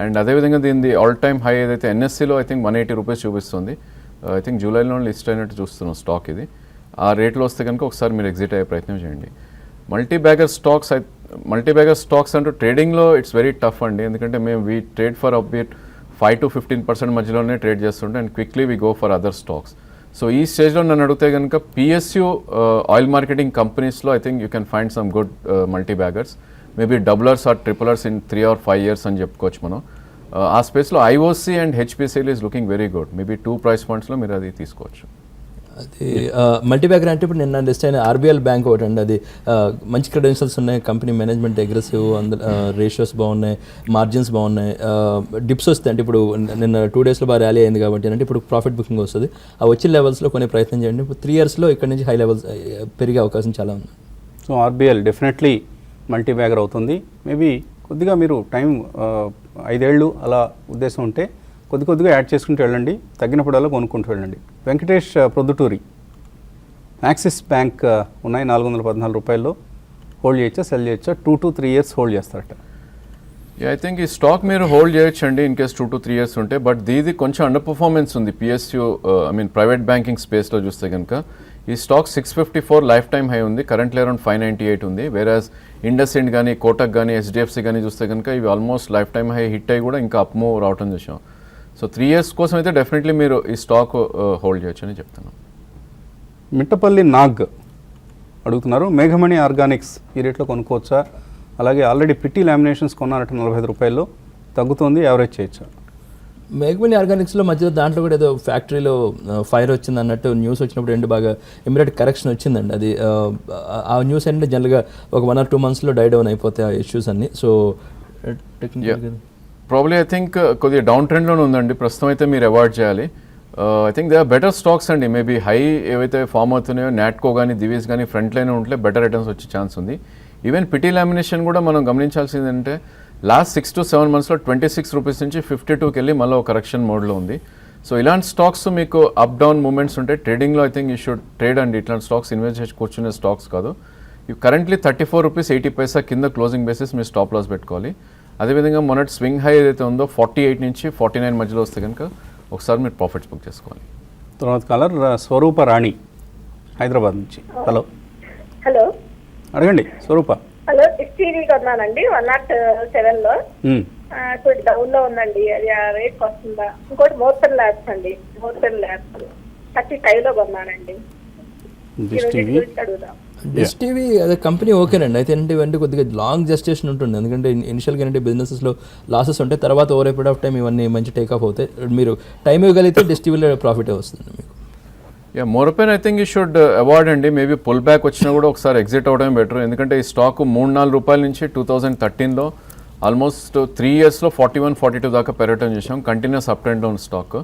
B: అండ్ అదేవిధంగా దీనిది ఆల్ టైమ్ హై ఏదైతే ఎన్ఎస్సిలో ఐ థింక్ 180 రూపీస్ చూపిస్తుంది. ఐ థింక్ జూలైలో లిస్ట్ అయినట్టు చూస్తున్నాం స్టాక్ ఇది. ఆ రేట్లో వస్తే కనుక ఒకసారి మీరు ఎగ్జిట్ అయ్యే ప్రయత్నం చేయండి. మల్టీ బ్యాగర్ స్టాక్స్ అంటూ ట్రేడింగ్లో ఇట్స్ వెరీ టఫ్ అండి, ఎందుకంటే మేము we trade for about 5 to 15% మధ్యలోనే ట్రేడ్ చేస్తుంటే and quickly we go for other stocks. So ఈ స్టేజ్లో నన్ను అడిగితే కనుక పిఎస్యూ ఆయిల్ మార్కెటింగ్ కంపెనీస్లో I think you can find some good multi baggers, maybe doublers or triplers in 3 or 5 years అని చెప్పుకోవచ్చు మనం. ఆ స్పేస్లో IOC and HPCL is looking very good. Maybe 2 price pointsలో మీరు అది తీసుకోవచ్చు.
C: అది మల్టీ బ్యాగర్ అంటే ఇప్పుడు నిన్న లిస్ట్ అయిన ఆర్బీఎల్ బ్యాంక్ ఒకటి అండి. అది మంచి క్రెడెన్షియల్స్ ఉన్నాయి, కంపెనీ మేనేజ్మెంట్ అగ్రెసివ్, అందులో రేషియోస్ బాగున్నాయి, మార్జిన్స్ బాగున్నాయి, డిప్స్ వస్తాయి. అంటే ఇప్పుడు నిన్న 2 daysలో బాగా ర్యాలీ అయింది కాబట్టి అంటే ఇప్పుడు ప్రాఫిట్ బుకింగ్ వస్తుంది. ఆ వచ్చిన లెవెల్స్లో కొన్ని ప్రయత్నం చేయండి. ఇప్పుడు 3 yearsలో ఇక్కడ నుంచి హై లెవెల్స్ పెరిగే అవకాశం చాలా ఉంది.
A: So RBL definitely multi bagger అవుతుంది. మేబీ కొద్దిగా మీరు టైం 5 ఏళ్ళు అలా ఉద్దేశం ఉంటే కొద్దిగా యాడ్ చేసుకుంటూ వెళ్ళండి, తగ్గినప్పుడల్లా కొనుక్కుంటూ వెళ్ళండి. వెంకటేష్ ప్రొద్దుటూరి. యాక్సిస్ బ్యాంక్ ఉన్నాయి 414 రూపాయల్లో. హోల్డ్ చేయొచ్చా, సెల్ చేయొచ్చా? 2 to 3 years హోల్డ్ చేస్తారట.
B: ఐ థింక్ ఈ స్టాక్ మీరు హోల్డ్ చేయొచ్చండి ఇన్ కేస్ 2 to 3 years ఉంటే. బట్ దీది కొంచెం అండర్ పర్ఫార్మెన్స్ ఉంది పిఎస్యూ ప్రైవేట్ బ్యాంకింగ్ స్పేస్లో చూస్తే కనుక. ఈ స్టాక్ 654 లైఫ్ టైమ్ హై ఉంది, కరెంట్లీ అరౌండ్ 598 ఉంది. వేరాజ్ ఇండస్ఇండ్ కానీ కోటక్ కానీ హెచ్డిఎఫ్సి కానీ చూస్తే కనుక ఇవి almost life time high hit అయ్యి కూడా ఇంకా అప్ మూవ్ రావటం చూసాం. సో 3 years కోసం అయితే డెఫినెట్లీ మీరు ఈ స్టాక్ హోల్డ్ చేయొచ్చు అని చెప్తాను.
A: మిట్టపల్లి నాగ్ అడుగుతున్నారు, మేఘమణి ఆర్గానిక్స్ ఈ రేట్లో కొనుక్కోవచ్చా? అలాగే ఆల్రెడీ పిట్టి లామినేషన్స్ కొన్నారట 45 రూపాయల్లో, తగ్గుతుంది, యావరేజ్ చేయొచ్చా?
C: మేఘమణి ఆర్గానిక్స్లో మధ్యలో దాంట్లో కూడా ఏదో ఫ్యాక్టరీలో ఫైర్ వచ్చింది అన్నట్టు న్యూస్ వచ్చినప్పుడు రెండు బాగా ఇమీడియట్ కరెక్షన్ వచ్చిందండి. అది ఆ న్యూస్ అంటే జనరల్గా ఒక 1 or 2 monthsలో డై డౌన్ అయిపోతాయి ఆ ఇష్యూస్ అన్నీ. సో
B: ప్రాబ్లీ ఐ థింక్ కొద్దిగా డౌన్ ట్రెండ్లోనే ఉందండి ప్రస్తుతం, అయితే మీరు అవాయిడ్ చేయాలి. I think they are better stocks అండి. మేబీ హై ఏవైతే ఫామ్ అవుతున్నాయో నాట్కో కానీ దివీస్ కానీ ఫ్రంట్ లైన్ ఉంటే బెటర్ రిటర్న్స్ వచ్చే ఛాన్స్ ఉంది. ఈవెన్ పిటి లామినేషన్ కూడా మనం గమనించాల్సింది అంటే లాస్ట్ 6 to 7 monthsలో 26 రూపీస్ నుంచి 52కి వెళ్ళి మళ్ళీ ఒక కరెక్షన్ మోడ్లో ఉంది. సో ఇలాంటి స్టాక్స్ మీకు అప్ డౌన్ మూమెంట్స్ ఉంటాయి ట్రేడింగ్లో. I think you should trade అండి. ఇట్లాంటి స్టాక్స్ ఇన్వెస్ట్ చేసి కూర్చునే స్టాక్స్ కాదు. ఇవి కరెంట్లీ 34 రూపీస్ 80 పైసా కింద క్లోజింగ్ బేసిస్ మీరు స్టాప్ లాస్ పెట్టుకోవాలి. అదేవిధంగా మొన్నటి స్వింగ్ హై ఏదైతే ఉందో 48 నుంచి 49 మధ్యలో వస్తే కనుక ఒకసారి మీరు ప్రాఫిట్స్ బుక్ చేసుకోవాలి.
A: తర్వాత కలర్ స్వరూప రాణి హైదరాబాద్ నుంచి.
O: హలో
A: అడగండి స్వరూప.
O: హలో, టీవీ కొన్నానండి 107లో, ఇప్పుడు డౌన్ లో ఉందండి, అది ఆ రేట్ వస్తుందా? ఇంకోటి మోర్సన్ ల్యాబ్స్ అండి, మోర్సన్ ల్యాబ్స్ 35లో కొన్నానండి. అడుగుదాం.
C: డిష్ టీవీ అదే కంపెనీ ఓకేనండి. అయితే ఏంటంటే ఇవన్నీ కొద్దిగా లాంగ్ జస్టేషన్ ఉంటుంది, ఎందుకంటే ఇనిషియల్గా ఏంటంటే బిజినెసెస్లో లాసెస్ ఉంటాయి, తర్వాత over a period of time ఇవన్నీ మంచి టేక్ ఆఫ్ అవుతాయి. మీరు టైం ఇవ్వగలిగితే డిష్ టీవీలో ప్రాఫిటే వస్తుంది మీకు.
B: Morepen I think you should avoid అండి. మేబీ పుల్ బ్యాక్ వచ్చినా కూడా ఒకసారి ఎగ్జిట్ అవ్వడం బెటర్, ఎందుకంటే ఈ స్టాక్ 3-4 రూపాయల నుంచి 2013లో ఆల్మోస్ట్ 3 yearsలో 41-42 దాకా పెరగటం చేసాం. Continuous up and down stock.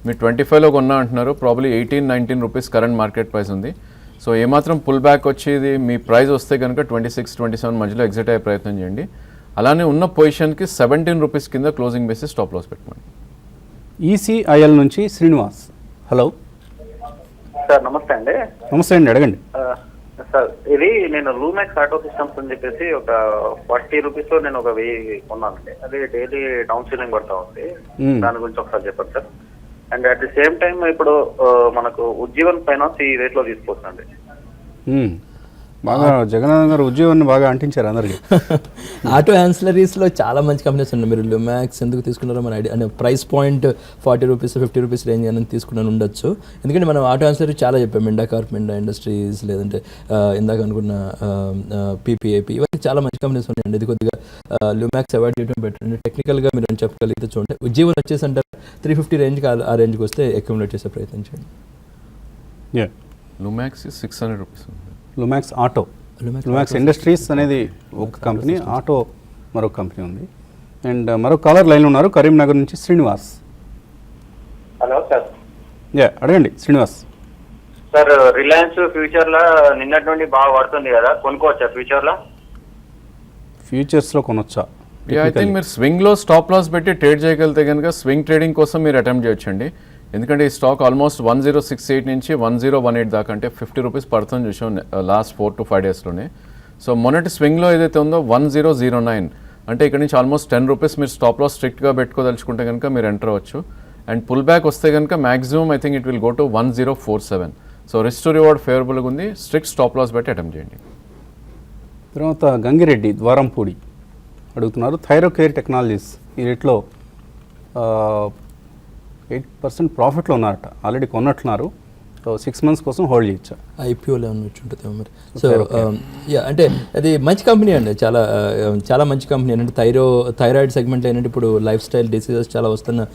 B: మీరు 25లో కొన్నా అంటున్నారు, probably 18-19 rupees current market price ఉంది. సో ఏమాత్రం పుల్ బ్యాక్ వచ్చేది మీ ప్రైస్ వస్తే కనుక 26-27 మధ్యలో ఎగ్జిట్ అయ్యే ప్రయత్నం చేయండి. అలానే ఉన్న పొజిషన్కి 17 రూపీస్ కింద క్లోజింగ్ బేసిస్ స్టాప్ లాస్ పెట్టమని.
A: ఈసీఐఎల్ నుంచి శ్రీనివాస్. హలో
P: సార్, నమస్తే అండి.
A: నమస్తే అండి, అడగండి.
P: సార్, ఇది నేను లూమాక్స్ ఆటో సిస్టమ్స్ అని చెప్పేసి ఒక 40 రూపీస్ లో నేను ఒక 1000 కొన్నానండి. అది డైలీ డౌన్ సీలింగ్ పడతా ఉంది. దాని గురించి ఒకసారి చెప్పండి sir. And at the same time ఇప్పుడు మనకు ఉజ్జీవన్ ఫైనాన్స్ ఈ రేట్ లో తీసుకోవచ్చండి.
A: బాగా జగన్నాథ్ గారు ఉద్యోగాన్ని బాగా అంటించారు అందరికి.
C: ఆటో యాన్సిలరీస్లో చాలా మంచి కంపెనీస్ ఉన్నాయి. మీరు లుమాక్స్ ఎందుకు తీసుకున్నారో మన ఐడియా, అంటే price point 40 rupees 50 rupees range అని తీసుకున్నాను ఉండొచ్చు. ఎందుకంటే మనం ఆటో యాన్సిలరీ చాలా చెప్పాం, మిండా కార్ప్, మిండా ఇండస్ట్రీస్, లేదంటే ఇందాక అనుకున్న పీపీఏపీ, ఇవన్నీ చాలా మంచి కంపెనీస్ ఉన్నాయండి. ఇది కొద్దిగా లుమాక్స్ అవాయిడ్ చేయడం బెటర్ అండి. టెక్నికల్గా మీరు అని చెప్పగలిగితే చూడండి. ఉజ్జీవన్ వచ్చేసి అంటే 350 రేంజ్కి ఆ రేంజ్కి వస్తే అక్యుములేట్ చేసే ప్రయత్నం చేయండి.
B: Lumax 600 rupees.
A: Lumax auto, Lumax industries అనేది ఒక కంపెనీ, ఆటో మరొక కంపెనీ ఉంది. అండ్ మరొక కాలర్ లైన్లో ఉన్నారు, కరీంనగర్ నుంచి శ్రీనివాస్.
P: Hello sir.
A: అడగండి శ్రీనివాస్.
P: సార్, రిలయన్స్ ఫ్యూచర్ లో నిన్నటి నుండి బాగా పడుతుంది కదా, కొనుక్కోవచ్చా ఫ్యూచర్ లో?
A: ఫ్యూచర్స్లో కొనొచ్చా?
B: ఐ థింక్ మీరు స్వింగ్లో స్టాప్ లాస్ పెట్టి ట్రేడ్ చేయగలిగితే కనుక స్వింగ్ ట్రేడింగ్ కోసం మీరు అటెంప్ట్ చేయొచ్చండి. ఎందుకంటే ఈ స్టాక్ ఆల్మోస్ట్ 1068 నుంచి 1018 దాకా, అంటే 50 రూపీస్ పడుతుంది చూసాం లాస్ట్ 4 to 5 డేస్లోనే. సో మొన్నటి స్వింగ్లో ఏదైతే ఉందో 1009, అంటే ఇక్కడ నుంచి ఆల్మోస్ట్ 10 రూపీస్ మీరు స్టాప్ లాస్ స్ట్రిక్ట్గా పెట్టుకోదలుచుకుంటే కనుక మీరు ఎంటర్ అవ్వచ్చు. అండ్ పుల్ బ్యాక్ వస్తే కనుక maximum I think it will go to 1047. So risk to reward ఫేవరబుల్గా ఉంది, స్ట్రిక్ట్ స్టాప్ లాస్ పెట్టి అటెంప్ట్ చేయండి.
A: తర్వాత గంగిరెడ్డి ద్వారంపూడి అడుగుతున్నారు, థైరోకేర్ టెక్నాలజీస్ ఈ రేట్లో 8% ప్రాఫిట్లో ఉన్నారట, ఆల్రెడీ కొన్నట్లున్నారు. సో 6 months కోసం హోల్డ్ చేయొచ్చా?
C: ఐపీఓలో వచ్చి ఉంటుంది మరి. సో అంటే అది మంచి కంపెనీ అండి, చాలా చాలా మంచి కంపెనీ. అంటే థైరాయిడ్ సెగ్మెంట్లో ఏంటంటే ఇప్పుడు లైఫ్ స్టైల్ డిసీజెస్ చాలా వస్తున్న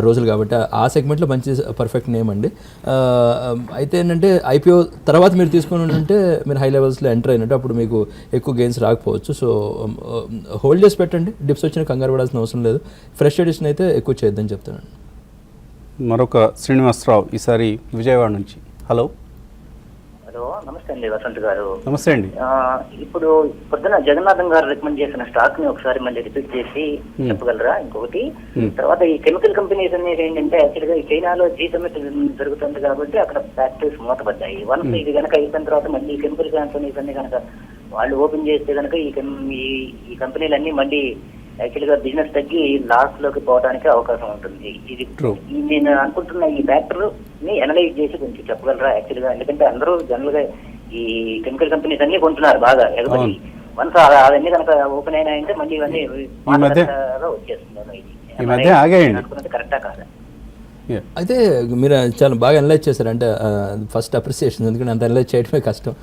C: రోజులు కాబట్టి ఆ సెగ్మెంట్లో మంచి పర్ఫెక్ట్ నేమ్ అండి. అయితే ఏంటంటే ఐపీఓ తర్వాత మీరు తీసుకుని ఉంటే మీరు హై లెవెల్స్లో ఎంటర్ అయినట్టు, అప్పుడు మీకు ఎక్కువ గెయిన్స్ రాకపోవచ్చు. సో హోల్డ్ చేసి పెట్టండి, డిప్స్ వచ్చిన కంగారు పడాల్సిన అవసరం లేదు. ఫ్రెష్ ఎడిషన్ అయితే ఎక్కువ చేద్దని చెప్తానండి.
A: మరొక శ్రీనివాసరావు, ఈసారి విజయవాడ నుంచి. హలో.
Q: హలో, నమస్తే అండి వసంత్ గారు.
A: నమస్తే అండి.
Q: ఇప్పుడు పొద్దున జగన్నాథం గారు రికమెండ్ చేసిన స్టాక్ ని ఒకసారి మళ్ళీ రిపీట్ చేసి చెప్పగలరా? ఇంకొకటి, తర్వాత ఈ కెమికల్ కంపెనీస్ అనేది ఏంటంటే యాక్చువల్గా ఈ చైనాలో జీసమిట్ జరుగుతుంది కాబట్టి అక్కడ ఫ్యాక్టరీస్ మూతపడ్డాయి. వన్స్ ఇది కనుక అయిపోయిన తర్వాత మళ్ళీ కెమికల్ కంపెనీస్ అన్ని కనుక వాళ్ళు ఓపెన్ చేస్తే కనుక ఈ కంపెనీలన్నీ మళ్ళీ యాక్చువల్గా బిజినెస్ తగ్గి లాస్ లోకి పోవడానికి అవకాశం ఉంటుంది. ఇది నేను అనుకుంటున్న ఈ ఫ్యాక్టర్ ని అనలైజ్ చేసి కొంచెం చెప్పగలరా యాక్చువల్గా? ఎందుకంటే అందరూ జనరల్ గా ఈ కెమికల్ కంపెనీస్ అన్ని కొంటున్నారు బాగా ఎగబడి. వన్స్ అవన్నీ కనుక ఓపెన్ అయినాయంటే మళ్ళీ ఇవన్నీ వచ్చేస్తుంది. కరెక్టా కాదా?
C: అయితే మీరు చాలా బాగా అనలైజ్ చేశారు. అంటే ఫస్ట్ అప్రిసియేషన్, ఎందుకంటే అంత అనలైజ్ చేయడమే కష్టం.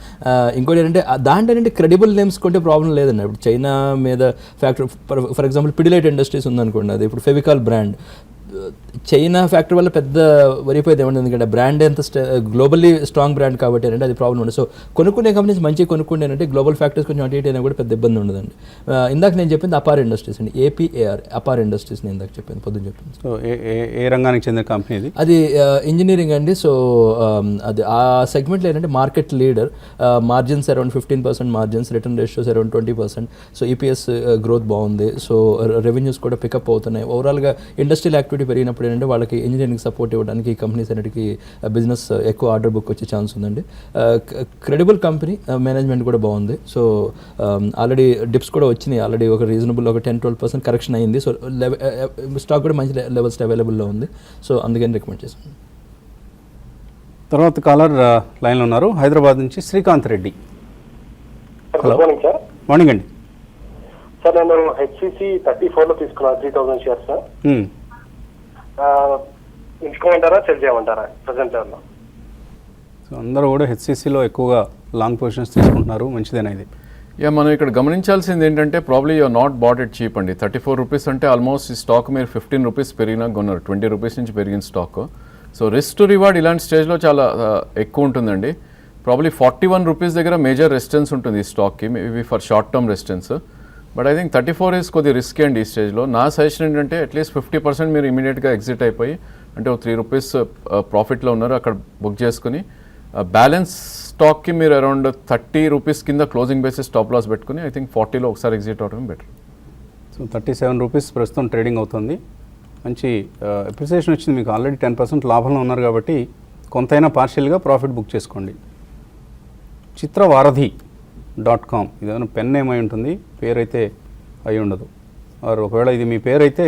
C: ఇంకోటి ఏంటంటే దాంట్లో ఏంటంటే క్రెడిబుల్ నేమ్స్ కొంటే ప్రాబ్లం లేదండి. ఇప్పుడు చైనా మీద factory, for example Pidilite industries ఉందనుకోండి, అది ఇప్పుడు ఫెవికాల్ బ్రాండ్. చైనా ఫ్యాక్టరీ వల్ల పెద్ద వరిపోయేది ఏమంటుంది, ఎందుకంటే బ్రాండ్ ఎంత గ్లోబల్లీ స్ట్రాంగ్ బ్రాండ్ కాబట్టి అంటే అది ప్రాబ్లం ఉండదు. సో కొనుక్కునే కంపెనీస్ మంచిగా కొనుక్కుంటే అంటే గ్లోబల్ ఫ్యాక్టరీస్ కొంచెం అటు ఇటు అయినా కూడా పెద్ద ఇబ్బంది ఉండదండి. ఇందాక నేను చెప్పింది అపార్ ఇండస్ట్రీస్ అండి, APAR అపార్ ఇండస్ట్రీస్ నేను ఇందాక చెప్పాను, పొద్దున చెప్పింది.
A: సో ఏ రంగానికి చెందిన కంపెనీ
C: అది ఇంజనీరింగ్ అండి. సో అది ఆ సెగ్మెంట్లో ఏంటంటే market leader, margins around 15% margins, return ratios around 20%. So EPS growth బాగుంది. సో రెవెన్యూస్ కూడా పికప్ అవుతున్నాయి. ఓవరాల్గా ఇండస్ట్రియల్ యాక్టివిటీ పెరిగినప్పుడు ఏంటంటే వాళ్ళకి ఇంజనీరింగ్ సపోర్ట్ ఇవ్వడానికి ఈ కంపెనీస్ అన్నిటికీ బిజినెస్ ఎక్కువ ఆర్డర్ బుక్ వచ్చే ఛాన్స్ ఉందండి. క్రెడిబుల్ కంపెనీ, మేనేజ్మెంట్ కూడా బాగుంది. సో ఆల్రెడీ డిప్స్ కూడా వచ్చినాయి, ఆల్రెడీ ఒక రీజనబుల్ ఒక 10-12% కరెక్షన్ అయ్యింది. సో స్టాక్ కూడా మంచి లెవెల్స్ అవైలబుల్లో ఉంది. సో అందుకని రికమెండ్ చేశాను.
A: తర్వాత కాలర్ లైన్లో ఉన్నారు, హైదరాబాద్ నుంచి శ్రీకాంత్ రెడ్డి. హలో, మార్నింగ్ అండి.
R: సార్, నేను HCC 34లో తీసుకున్నాను 3000 షేర్స్ సార్. ఉంచుకోమంటారా, సెల్ చేయమంటారా ప్రజెంట్ లెవెల్లో?
A: సో అందరూ కూడా HCCలో ఎక్కువగా లాంగ్ పొజిషన్స్ తీసుకుంటున్నారు, మంచిదేనా ఇది?
B: మనం ఇక్కడ గమనించాల్సింది ఏంటంటే probably you are not bought it cheap అండి. 34 రూపీస్ అంటే ఆల్మోస్ట్ ఈ స్టాక్ మీరు 15 రూపీస్ పెరిగినా కొన్నారు, 20 రూపీస్ నుంచి పెరిగిన stock. So risk to reward ఇలాంటి స్టేజ్లో చాలా ఎక్కువ ఉంటుందండి. ప్రాబ్లీ 41 రూపీస్ దగ్గర మేజర్ రెసిస్టెన్స్ ఉంటుంది ఈ స్టాక్కి, maybe for short term resistance. But I think 34 is కొద్ది రిస్క్ అండి ఈ స్టేజ్లో. నా సజెషన్ ఏంటంటే అట్లీస్ట్ 50% మీరు ఇమీడియట్గా ఎగ్జిట్ అయిపోయి అంటే ఒక 3 రూపీస్ ప్రాఫిట్లో ఉన్నారు, అక్కడ బుక్ చేసుకుని బ్యాలెన్స్ స్టాక్కి మీరు అరౌండ్ 30 రూపీస్ కింద క్లోజింగ్ బేసిస్ స్టాప్ లాస్ పెట్టుకుని ఐ థింక్ 40లో ఒకసారి ఎగ్జిట్ అవడం బెటర్.
A: సో 37 రూపీస్ ప్రస్తుతం ట్రేడింగ్ అవుతుంది. మంచి అప్రిసియేషన్ వచ్చింది మీకు, ఆల్రెడీ 10% లాభంలో ఉన్నారు కాబట్టి కొంతైనా పార్షియల్గా ప్రాఫిట్ బుక్ చేసుకోండి. చిత్రవారధి.com ఇదేమైనా పెన్ నేమ్ అయి ఉంటుంది, పేరైతే అయి ఉండదు. ఆర్ ఒకవేళ ఇది మీ పేరు అయితే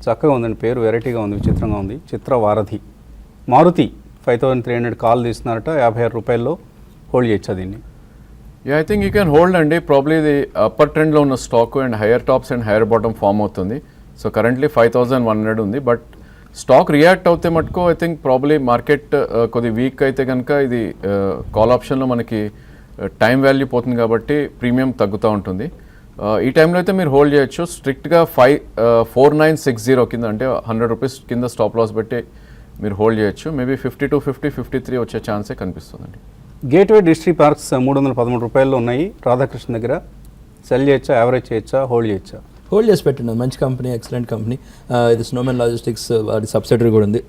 A: చక్కగా ఉందండి, పేరు వెరైటీగా ఉంది, విచిత్రంగా ఉంది. చిత్రవారధి. మారుతి 5300 కాల్ తీస్తున్నారట, 56 రూపాయల్లో హోల్డ్ చేయొచ్చా దీన్ని?
B: I think you can hold అండి. ప్రాబ్లీ ఇది అప్పర్ ట్రెండ్లో ఉన్న stock and higher tops and higher bottom form అవుతుంది. సో కరెంట్లీ 5100 ఉంది, బట్ స్టాక్ రియాక్ట్ అవుతే మటుకు ఐ థింక్ ప్రాబ్లీ మార్కెట్ కొద్ది వీక్ అయితే కనుక ఇది కాల్ ఆప్షన్లో మనకి టైం వాల్యూ పోతుంది కాబట్టి ప్రీమియం తగ్గుతూ ఉంటుంది. ఈ టైంలో అయితే మీరు హోల్డ్ చేయొచ్చు. స్ట్రిక్ట్గా 4960 కింద అంటే 100 రూపీస్ కింద స్టాప్ లాస్ పెట్టి మీరు హోల్డ్ చేయొచ్చు. మేబీ 52, 50, 53 వచ్చే ఛాన్సే కనిపిస్తుందండి.
A: గేట్వే డిస్ట్రిక్ట్ పార్క్స్ 313 రూపాయల్లో ఉన్నాయి రాధాకృష్ణ దగ్గర. సెల్ చేయొచ్చా, యావరేజ్ చేయొచ్చా, హోల్డ్ చేయొచ్చా?
C: హోల్డ్ చేసి పెట్టండి, మంచి కంపెనీ, ఎక్సలెంట్ కంపెనీ. ఇది స్నోమెన్ లాజిస్టిక్స్ వాడి సబ్సిడరీ కూడా ఉంది,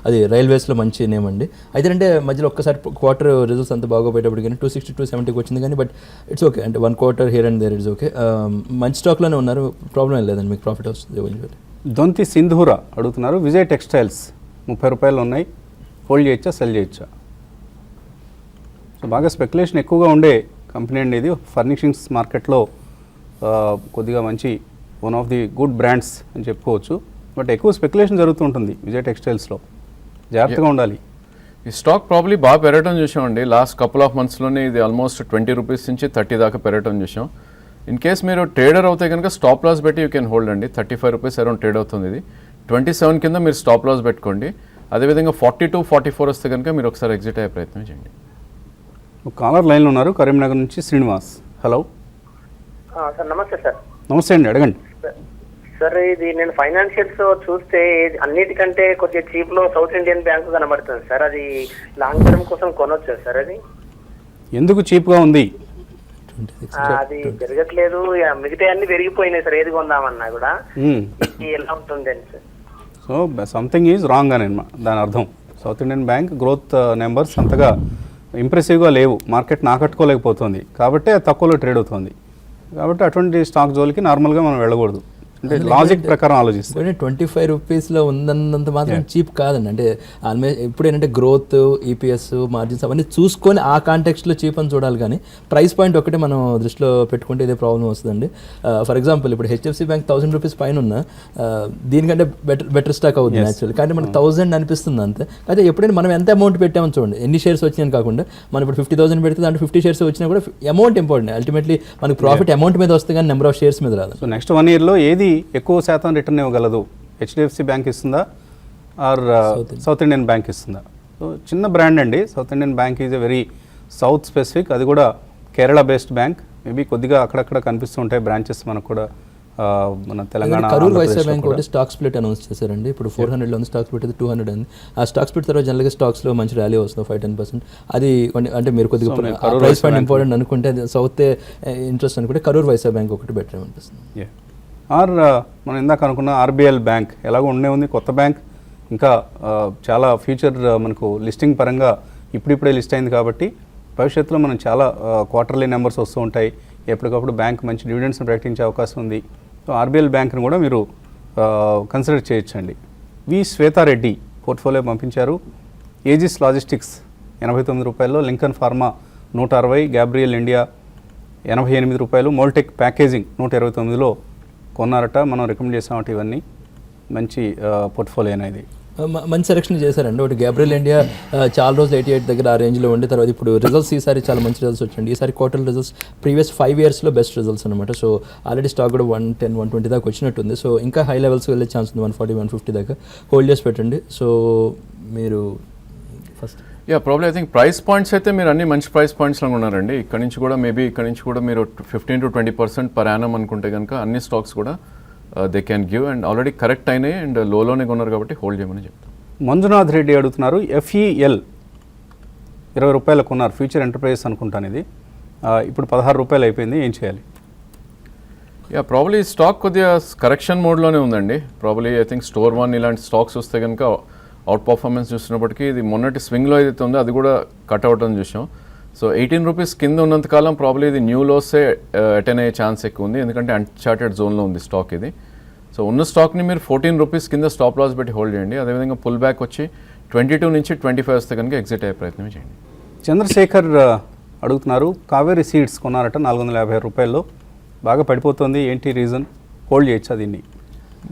C: అది రైల్వేస్లో మంచి నేమ్ అండి. అయితే అంటే మధ్యలో ఒక్కసారి క్వార్టర్ రిజల్ట్స్ అంత బాగోపోయేటప్పుడు కానీ 260, 270కి వచ్చింది కానీ, బట్ ఇట్స్ ఓకే అంటే 1 quarter here and there it's okay. మంచి స్టాక్లోనే ఉన్నారు, ప్రాబ్లం ఏం లేదండి, మీకు ప్రాఫిట్ వస్తుంది.
A: దొంతి సింధూర అడుగుతున్నారు, విజయ్ టెక్స్టైల్స్ 30 రూపాయలు ఉన్నాయి, హోల్డ్ చేయొచ్చా, సెల్ చేయొచ్చా? సో బాగా స్పెక్యులేషన్ ఎక్కువగా ఉండే కంపెనీ అండి ఇది. ఫర్నిషింగ్స్ మార్కెట్లో కొద్దిగా మంచి one of the good brands అని చెప్పుకోవచ్చు, బట్ ఎక్కువ స్పెక్యులేషన్ జరుగుతుంటుంది విజయ్ టెక్స్టైల్స్లో, జాగ్రత్తగా ఉండాలి.
B: ఈ స్టాక్ ప్రాబ్లీ బాగా పెరగడం చూసామండి. లాస్ట్ కపుల్ ఆఫ్ మంత్స్లోనే ఇది ఆల్మోస్ట్ 20 రూపీస్ నుంచి 30 దాకా పెరగడం చూసాం. ఇన్ కేస్ మీరు ట్రేడర్ అవుతే కనుక స్టాప్ లాస్ పెట్టి యూ కెన్ హోల్డ్ అండి. 35 రూపీస్ అరౌండ్ ట్రేడ్ అవుతుంది ఇది. 27 కింద మీరు స్టాప్ లాస్ పెట్టుకోండి. అదేవిధంగా 42, 44 వస్తే కనుక మీరు ఒకసారి ఎగ్జిట్ అయ్యే ప్రయత్నం చేయండి.
A: కాలర్ లైన్లో ఉన్నారు, కరీంనగర్ నుంచి శ్రీనివాస్. హలో
S: సార్, నమస్తే సార్.
A: నమస్తే అండి, అడగండి.
S: సార్, ఇది నేను ఫైనాన్షియల్స్ చూస్తే అన్నిటికంటే కొద్దిగా చీప్ లో సౌత్ ఇండియన్ బ్యాంక్ కనబడుతుంది సార్. అది లాంగ్ టర్మ్ కోసం కొనొచ్చా సార్? అది
A: ఎందుకు చీప్గా ఉంది?
S: అది పెరగట్లేదు, మిగతా అన్ని పెరిగిపోయినాయి సార్, ఏది కొందామన్నా కూడా. ఎలా ఉంటుంది అని sir?
A: So something is wrong అని దాని అర్థం. South Indian bank growth numbers అంతగా ఇంప్రెసివ్గా లేవు, మార్కెట్ నాకట్టుకోలేకపోతుంది కాబట్టి అది తక్కువలో ట్రేడ్ అవుతుంది. కాబట్టి అటువంటి స్టాక్ జోలికి నార్మల్గా మనం వెళ్ళకూడదు, అంటే లాజిక్ ప్రకారం ఆలోచిస్తే.
C: 25 రూపీస్లో ఉందన్నంత మాత్రం చీప్ కాదండి. అంటే ఇప్పుడు ఏంటంటే గ్రోత్, ఈపీఎస్, మార్జిన్స్ అవన్నీ చూసుకొని ఆ కాంటెక్స్ట్లో చీప్ అని చూడాలి, కానీ ప్రైస్ పాయింట్ ఒకటి మనం దృష్టిలో పెట్టుకుంటే ఇదే ప్రాబ్లం వస్తుందండి. ఫర్ ఎగ్జాంపుల్ ఇప్పుడు హెచ్డిఎఫ్సి బ్యాంక్ 1000 రూపీస్ పైన ఉన్న దీనికంటే బెటర్ స్టాక్ అవుతుంది యాక్చువల్లీ, కానీ మనకు 1000 అనిపిస్తుంది అంతే. అయితే ఎప్పుడైనా మనం ఎంత అమౌంట్ పెట్టామని చూడండి, ఎన్ని షేర్స్ వచ్చినాయని కాకుండా మనం ఇప్పుడు 50,000 పెడితే దాంట్లో 50 షేర్స్ వచ్చినా కూడా అమౌంట్ ఇంపార్టెంట్. అల్టిమేట్లీ మనకు ప్రాఫిట్ అమౌంట్ మీద వస్తుంది కానీ నెంబర్ ఆఫ్ షేర్స్ మీద రాదు.
A: సో నెక్స్ట్ 1 ఇయర్లో ఏది ఎక్కువ శాతం రిటర్న్ ఇవ్వగలదు? హెచ్డిఎఫ్సి బ్యాంక్ ఇస్తుందా ఆర్ సౌత్ ఇండియన్ బ్యాంక్ ఇస్తుందా? సో చిన్న బ్రాండ్ అండి, south Indian bank is a very south specific, అది కూడా కేరళ బేస్డ్ బ్యాంక్. మేబీ కొద్దిగా అక్కడక్కడ కనిపిస్తూ ఉంటాయి బ్రాంచెస్ మనకు కూడా మన తెలంగాణ.
C: కరూర్ వైశ్య బ్యాంక్ ఒకటి స్టాక్ స్ప్లిట్ అనౌన్స్ చేశారండి. ఇప్పుడు 400లో ఉంది స్టాక్ స్ప్లిట్, అయితే 200 ఉంది. ఆ స్టాక్ స్ప్లిట్ తర్వాత జనరల్గా స్టాక్స్లో మంచి ర్యాలీ వస్తుంది 5-10%. అది అంటే మీరు కొద్దిగా ప్రైస్ పాయింట్ ఇంపార్టెంట్ అనుకుంటే సౌత్ ఇంట్రెస్ట్ అనుకుంటే కరూర్ వైశ్య బ్యాంక్ ఒకటి బెటర్ అనిపిస్తుంది.
A: ఆర్ మనం ఇందాక అనుకున్న ఆర్బిఎల్ బ్యాంక్ ఎలాగో ఉండే ఉంది, కొత్త బ్యాంక్, ఇంకా చాలా ఫ్యూచర్ మనకు లిస్టింగ్ పరంగా ఇప్పుడిప్పుడే లిస్ట్ అయింది కాబట్టి భవిష్యత్తులో మనం చాలా క్వార్టర్లీ నెంబర్స్ వస్తూ ఉంటాయి, ఎప్పటికప్పుడు బ్యాంక్ మంచి డివిడెండ్స్ని ప్రకటించే అవకాశం ఉంది. సో ఆర్బిఎల్ బ్యాంక్ని కూడా మీరు కన్సిడర్ చేయొచ్చండి. వి శ్వేతారెడ్డి పోర్ట్ఫోలియో పంపించారు. ఏజిస్ లాజిస్టిక్స్ 89 రూపాయల్లో, లింకన్ ఫార్మా 160, గ్యాబ్రియల్ ఇండియా 88 రూపాయలు, మోల్టెక్ ప్యాకేజింగ్ 129లో కొన్నారట. మనం రికమెండ్ చేసామట. ఇవన్నీ మంచి పోర్ట్ఫోలియో అనేది
C: మంచి సెలెక్షన్ చేశారండి. ఒకటి గ్యాబ్రియల్ ఇండియా చాలా రోజులు 88 దగ్గర ఆ రేంజ్లో ఉండి, తర్వాత ఇప్పుడు రిజల్ట్స్ ఈసారి చాలా మంచి రిజల్ట్స్ వచ్చండి. ఈసారి క్వార్టర్ రిజల్ట్స్ ప్రీవియస్ 5 ఇయర్స్లో బెస్ట్ రిజల్ట్స్ అనమాట. సో ఆల్రెడీ స్టాక్ కూడా 110, 120 దాకా వచ్చినట్టుంది. సో ఇంకా హై లెవెల్స్కి వెళ్ళే ఛాన్స్ ఉంది, 140, 150 దాకా హోల్డ్ చేసి పెట్టండి. సో మీరు first
B: probably I think price points అయితే మీరు అన్ని మంచి ప్రైస్ పాయింట్స్లో ఉన్నారండి. ఇక్కడ నుంచి కూడా మేబీ ఇక్కడ నుంచి కూడా మీరు 15 to 20% పర్ యానం అనుకుంటే కనుక అన్ని స్టాక్స్ కూడా they can give, and already correct అయినాయి అండ్ లోలోనే కొన్నారు కాబట్టి హోల్డ్ చేయమని చెప్తాను.
A: మంజునాథ్ రెడ్డి అడుగుతున్నారు, ఎఫ్ఈఎల్ 20 రూపాయలు కొన్నారు, ఫ్యూచర్ ఎంటర్ప్రైజెస్ అనుకుంటాను ఇది, ఇప్పుడు 16 రూపాయలు అయిపోయింది, ఏం చేయాలి?
B: ప్రాబ్లీ స్టాక్ కొద్దిగా కరెక్షన్ మోడ్లోనే ఉందండి. ప్రాబ్లీ ఐ థింక్ స్టోర్ 1 ఇలాంటి స్టాక్స్ వస్తే కనుక అవుట్ పర్ఫార్మెన్స్ చూసినప్పటికీ ఇది మొన్నటి స్వింగ్లో ఏదైతే ఉందో అది కూడా కట్ అవటం చూసాం. సో 18 రూపీస్ కింద ఉన్నంతకాలం ప్రాబ్లీ ఇది న్యూ లోసే అటెన్ అయ్యే ఛాన్స్ ఎక్కువ ఉంది, ఎందుకంటే అన్చార్టెడ్ జోన్లో ఉంది స్టాక్ ఇది. సో ఉన్న స్టాక్ని మీరు 14 రూపీస్ కింద స్టాప్ లాస్ పెట్టి హోల్డ్ చేయండి. అదేవిధంగా పుల్ బ్యాక్ వచ్చి 22 నుంచి 25 వస్తే కనుక ఎగ్జిట్ అయ్యే ప్రయత్నం చేయండి.
A: చంద్రశేఖర్ అడుగుతున్నారు, కావేరీ సీడ్స్ కొన్నారట 450 రూపాయల్లో, బాగా పడిపోతుంది, ఏంటి రీజన్, హోల్డ్ చేయొచ్చా దీన్ని?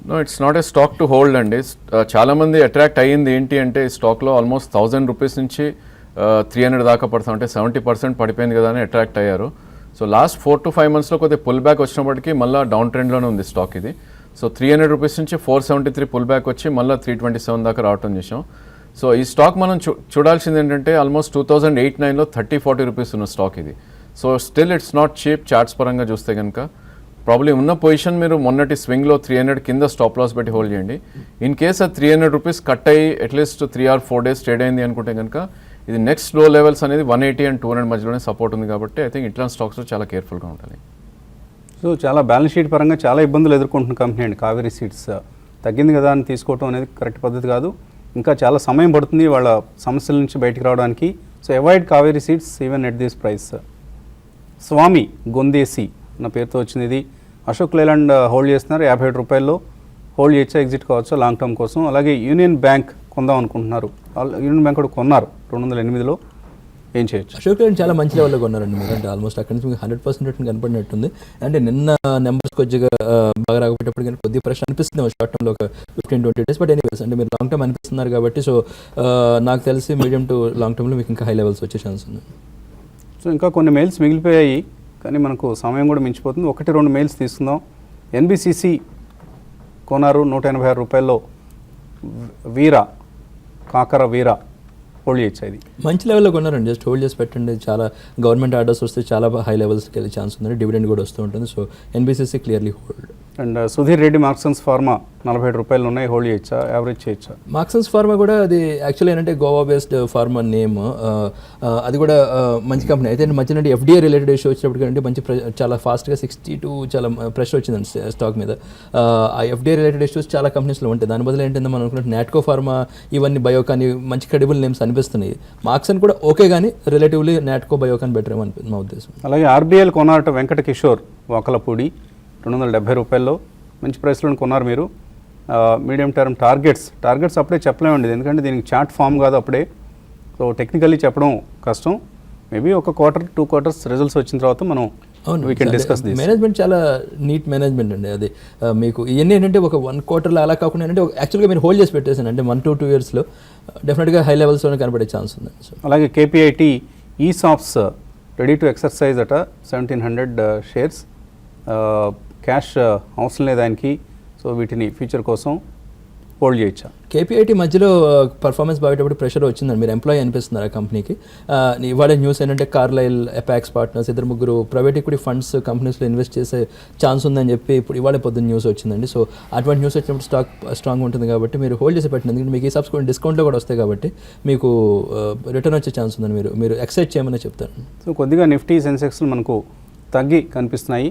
B: No, it's not a stock to hold అండి. చాలామంది అట్రాక్ట్ అయ్యింది ఏంటి అంటే ఈ స్టాక్లో ఆల్మోస్ట్ 1000 రూపీస్ నుంచి 300 దాకా పడుతుంది, అంటే 70% పడిపోయింది కదా అని అట్రాక్ట్ అయ్యారు. సో లాస్ట్ 4 to 5 monthsలో కొద్దిగా పుల్ బ్యాక్ వచ్చినప్పటికీ మళ్ళీ డౌన్ ట్రెండ్లోనే ఉంది స్టాక్ ఇది. సో 300 రూపీస్ నుంచి 473 పుల్ బ్యాక్ వచ్చి మళ్ళీ 327 దాకా రావటం చేసాం. సో ఈ స్టాక్ మనం చూడాల్సింది ఏంటంటే ఆల్మోస్ట్ 2008-9లో 30-40 రూపీస్ ఉన్న స్టాక్ ఇది. So still it's not cheap charts పరంగా చూస్తే కనుక. ప్రాబ్లీ ఉన్న పొజిషన్ మీరు మొన్నటి స్వింగ్లో 300 కింద స్టాప్ లాస్ పెట్టి హోల్డ్ చేయండి. ఇన్ కేస్ ఆ 300 రూపీస్ కట్ అయ్యి అట్లీస్ట్ 3 or 4 days ట్రేడ్ అయింది అనుకుంటే కనుక ఇది నెక్స్ట్ లో లెవెల్స్ అనేది 180 and 200 మధ్యలోనే సపోర్ట్ ఉంది కాబట్టి ఐ థింక్ ఇట్లాంటి స్టాక్స్లో చాలా కేర్ఫుల్గా ఉండాలి.
A: సో చాలా బ్యాలెన్స్ షీట్ పరంగా చాలా ఇబ్బందులు ఎదుర్కొంటున్న కంపెనీ అండి కావేరీ సీడ్స్. తగ్గింది కదా అని తీసుకోవడం అనేది కరెక్ట్ పద్ధతి కాదు, ఇంకా చాలా సమయం పడుతుంది వాళ్ళ సమస్యల నుంచి బయటికి రావడానికి. So avoid Kaveri Seeds even at this price. Swami Gondesi అన్న పేరుతో వచ్చింది ఇది. అశోక్ లేలాండ్ హోల్డ్ చేస్తున్నారు 57 రూపాయల్లో, హోల్డ్ చేయొచ్చా, ఎగ్జిట్ కావచ్చు లాంగ్ టర్మ్ కోసం? అలాగే యూనియన్ బ్యాంక్ కొందాం అనుకుంటున్నారు, యూనియన్ బ్యాంక్ కూడా కొన్నారు 208లో, ఏం చేయొచ్చు?
C: అశోక్ లేలాండ్ చాలా మంచి లెవెల్లో కొన్నారండి మీరు, అంటే ఆల్మోస్ట్ అక్కడి నుంచి మీకు 100% రిటర్న్ కనపడినట్టుంది. అంటే నిన్న నెంబర్స్ కొద్దిగా బాగా రాకపోయేటప్పుడు కానీ కొద్దిగా ప్రెషర్ అనిపిస్తుంది షార్ట్ టర్మ్లో ఒక 15-20 days. బట్ ఎనీవేస్ అంటే మీరు లాంగ్ టర్మ్ అనిపిస్తున్నారు కాబట్టి సో నాకు తెలిసి మీడియం టు లాంగ్ టర్మ్లో మీకు ఇంకా హై లెవెల్స్ వచ్చే ఛాన్స్ ఉంది.
A: సో ఇంకా కొన్ని మెయిల్స్ మిగిలిపోయాయి కానీ మనకు సమయం కూడా మించిపోతుంది, 1-2 మెయిల్స్ తీసుకుందాం. ఎన్బిసిసి కొన్నారు 186 రూపాయల్లో, వీరా కాకర వీరా హోల్డ్ చేయొచ్చా ఇది?
C: మంచి లెవెల్లో కొన్నారండి, జస్ట్ హోల్డ్ చేసి పెట్టండి. చాలా గవర్నమెంట్ ఆర్డర్స్ వస్తే చాలా హై లెవెల్స్కి వెళ్ళే ఛాన్స్ ఉంది, డివిడెండ్ కూడా వస్తూ ఉంటుంది. So NBCC clearly hold.
A: And Sudheer Reddy Marksans pharma 47 రూపాయలు ఉన్నాయి, హోల్డ్ చేయొచ్చా, యావరేజ్ చేయొచ్చా?
C: మార్క్సన్స్ ఫార్మా కూడా అది యాక్చువల్లీ ఏంటంటే గోవా బేస్డ్ ఫార్మా నేమ్, అది కూడా మంచి కంపెనీ. అయితే మధ్య నుండి ఎఫ్డిఏ రిలేటెడ్ ఇష్యూ వచ్చినప్పుడు అంటే మంచి చాలా ఫాస్ట్గా 62 చాలా ప్రెషర్ వచ్చిందండి స్టాక్ మీద. ఆ ఎఫ్డిఏ రిలేటెడ్ ఇష్యూస్ చాలా కంపెనీస్లో ఉంటాయి. దాని బదులు ఏంటంటే మనం అనుకున్నట్టు నాట్కో ఫార్మా ఇవన్నీ బయోకాన్ మంచి క్రెడిబుల్ నేమ్స్ అనిపిస్తున్నాయి. మార్క్సన్ కూడా ఓకే కానీ రిలేటివ్లీ నాట్కో బయోకాన్ బెటర్ ఏమో మా ఉద్దేశం.
A: అలాగే ఆర్బీఎల్ కొన్నారట వెంకట కిషోర్ వాకలపూడి 270 రూపాయల్లో, మంచి ప్రైస్లో కొన్నారు మీరు. మీడియం టర్మ్ టార్గెట్స్ అప్పుడే చెప్పలేమండి, ఎందుకంటే దీనికి చార్ట్ ఫామ్ కాదు అప్పుడే. సో టెక్నికల్లీ చెప్పడం కష్టం. మేబీ 1 quarter 2 quarters రిజల్ట్స్ వచ్చిన తర్వాత మనం we can discuss this.
C: Management చాలా నీట్ మేనేజ్మెంట్ అండి అది. మీకు ఇవన్నీ ఏంటంటే ఒక 1 quarterలో అలా కాకుండా ఏంటంటే యాక్చువల్గా మీరు హోల్డ్ చేసి పెట్టేసాను అంటే 1 to 2 yearsలో డెఫినెట్గా హై లెవెల్స్లోనే కనపడే ఛాన్స్ ఉంది.
A: అలాగే KPIT ESOPs ready to exercise అట 1700 షేర్స్, క్యాష్ అవసరం లేదు ఆయనకి. సో వీటిని ఫ్యూచర్ కోసం హోల్డ్ చేయొచ్చా?
C: కేపీఐటీ మధ్యలో పర్ఫార్మెన్స్ బాగేటప్పుడు ప్రెషర్ వచ్చిందండి, మీరు ఎంప్లాయీ అనిపిస్తున్నారు ఆ కంపెనీకి. ఇవాళ న్యూస్ ఏంటంటే Carlyle, ఎపాక్స్ partners 2-3 private equity funds కంపెనీస్లో ఇన్వెస్ట్ చేసే ఛాన్స్ ఉందని చెప్పి ఇప్పుడు ఇవాళ పొద్దున్న న్యూస్ వచ్చిందండి. సో అటువంటి న్యూస్ వచ్చినప్పుడు స్టాక్ స్ట్రాంగ్ ఉంటుంది కాబట్టి మీరు హోల్డ్ చేసి పెట్టండి, ఎందుకంటే మీకు ఈ సబ్స్క్రిప్షన్ డిస్కౌంట్లో కూడా వస్తాయి కాబట్టి మీకు రిటర్న్ వచ్చే ఛాన్స్ ఉందని మీరు ఎక్సైట్ చేయమని చెప్తాను.
A: సో కొద్దిగా నిఫ్టీ సెన్సెక్స్లు మనకు తగ్గి కనిపిస్తున్నాయి,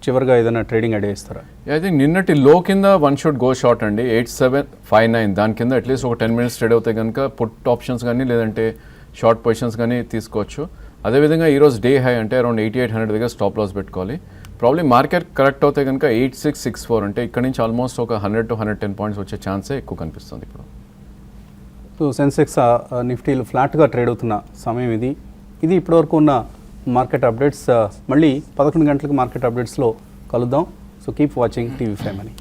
A: చివరిగా ఏదైనా ట్రేడింగ్ ఐడియా ఇస్తారా?
B: ఐ థింక్ నిన్నటి లో కింద వన్ షుడ్ గో షార్ట్ అండి, 8759 దాని కింద అట్లీస్ట్ ఒక 10 minutes ట్రేడ్ అవుతాయి కనుక పుట్ ఆప్షన్స్ కానీ లేదంటే షార్ట్ పొజిషన్స్ కానీ తీసుకోవచ్చు. అదేవిధంగా ఈరోజు డే హై అంటే అరౌండ్ 8800 దగ్గర స్టాప్ లాస్ పెట్టుకోవాలి. ప్రాబ్లీ మార్కెట్ కరెక్ట్ అవుతాయి కనుక 8664 అంటే ఇక్కడ నుంచి ఆల్మోస్ట్ ఒక 100 to 110 points వచ్చే ఛాన్సే ఎక్కువ కనిపిస్తుంది ఇప్పుడు.
A: సో సెన్సెక్స్ నిఫ్టీలు ఫ్లాట్గా ట్రేడ్ అవుతున్న సమయం ఇది ఇప్పటివరకు ఉన్న మార్కెట్ అప్డేట్స్. మళ్ళీ 11 గంటలకు మార్కెట్ అప్డేట్స్లో కలుద్దాం. So keep watching TV5 Money.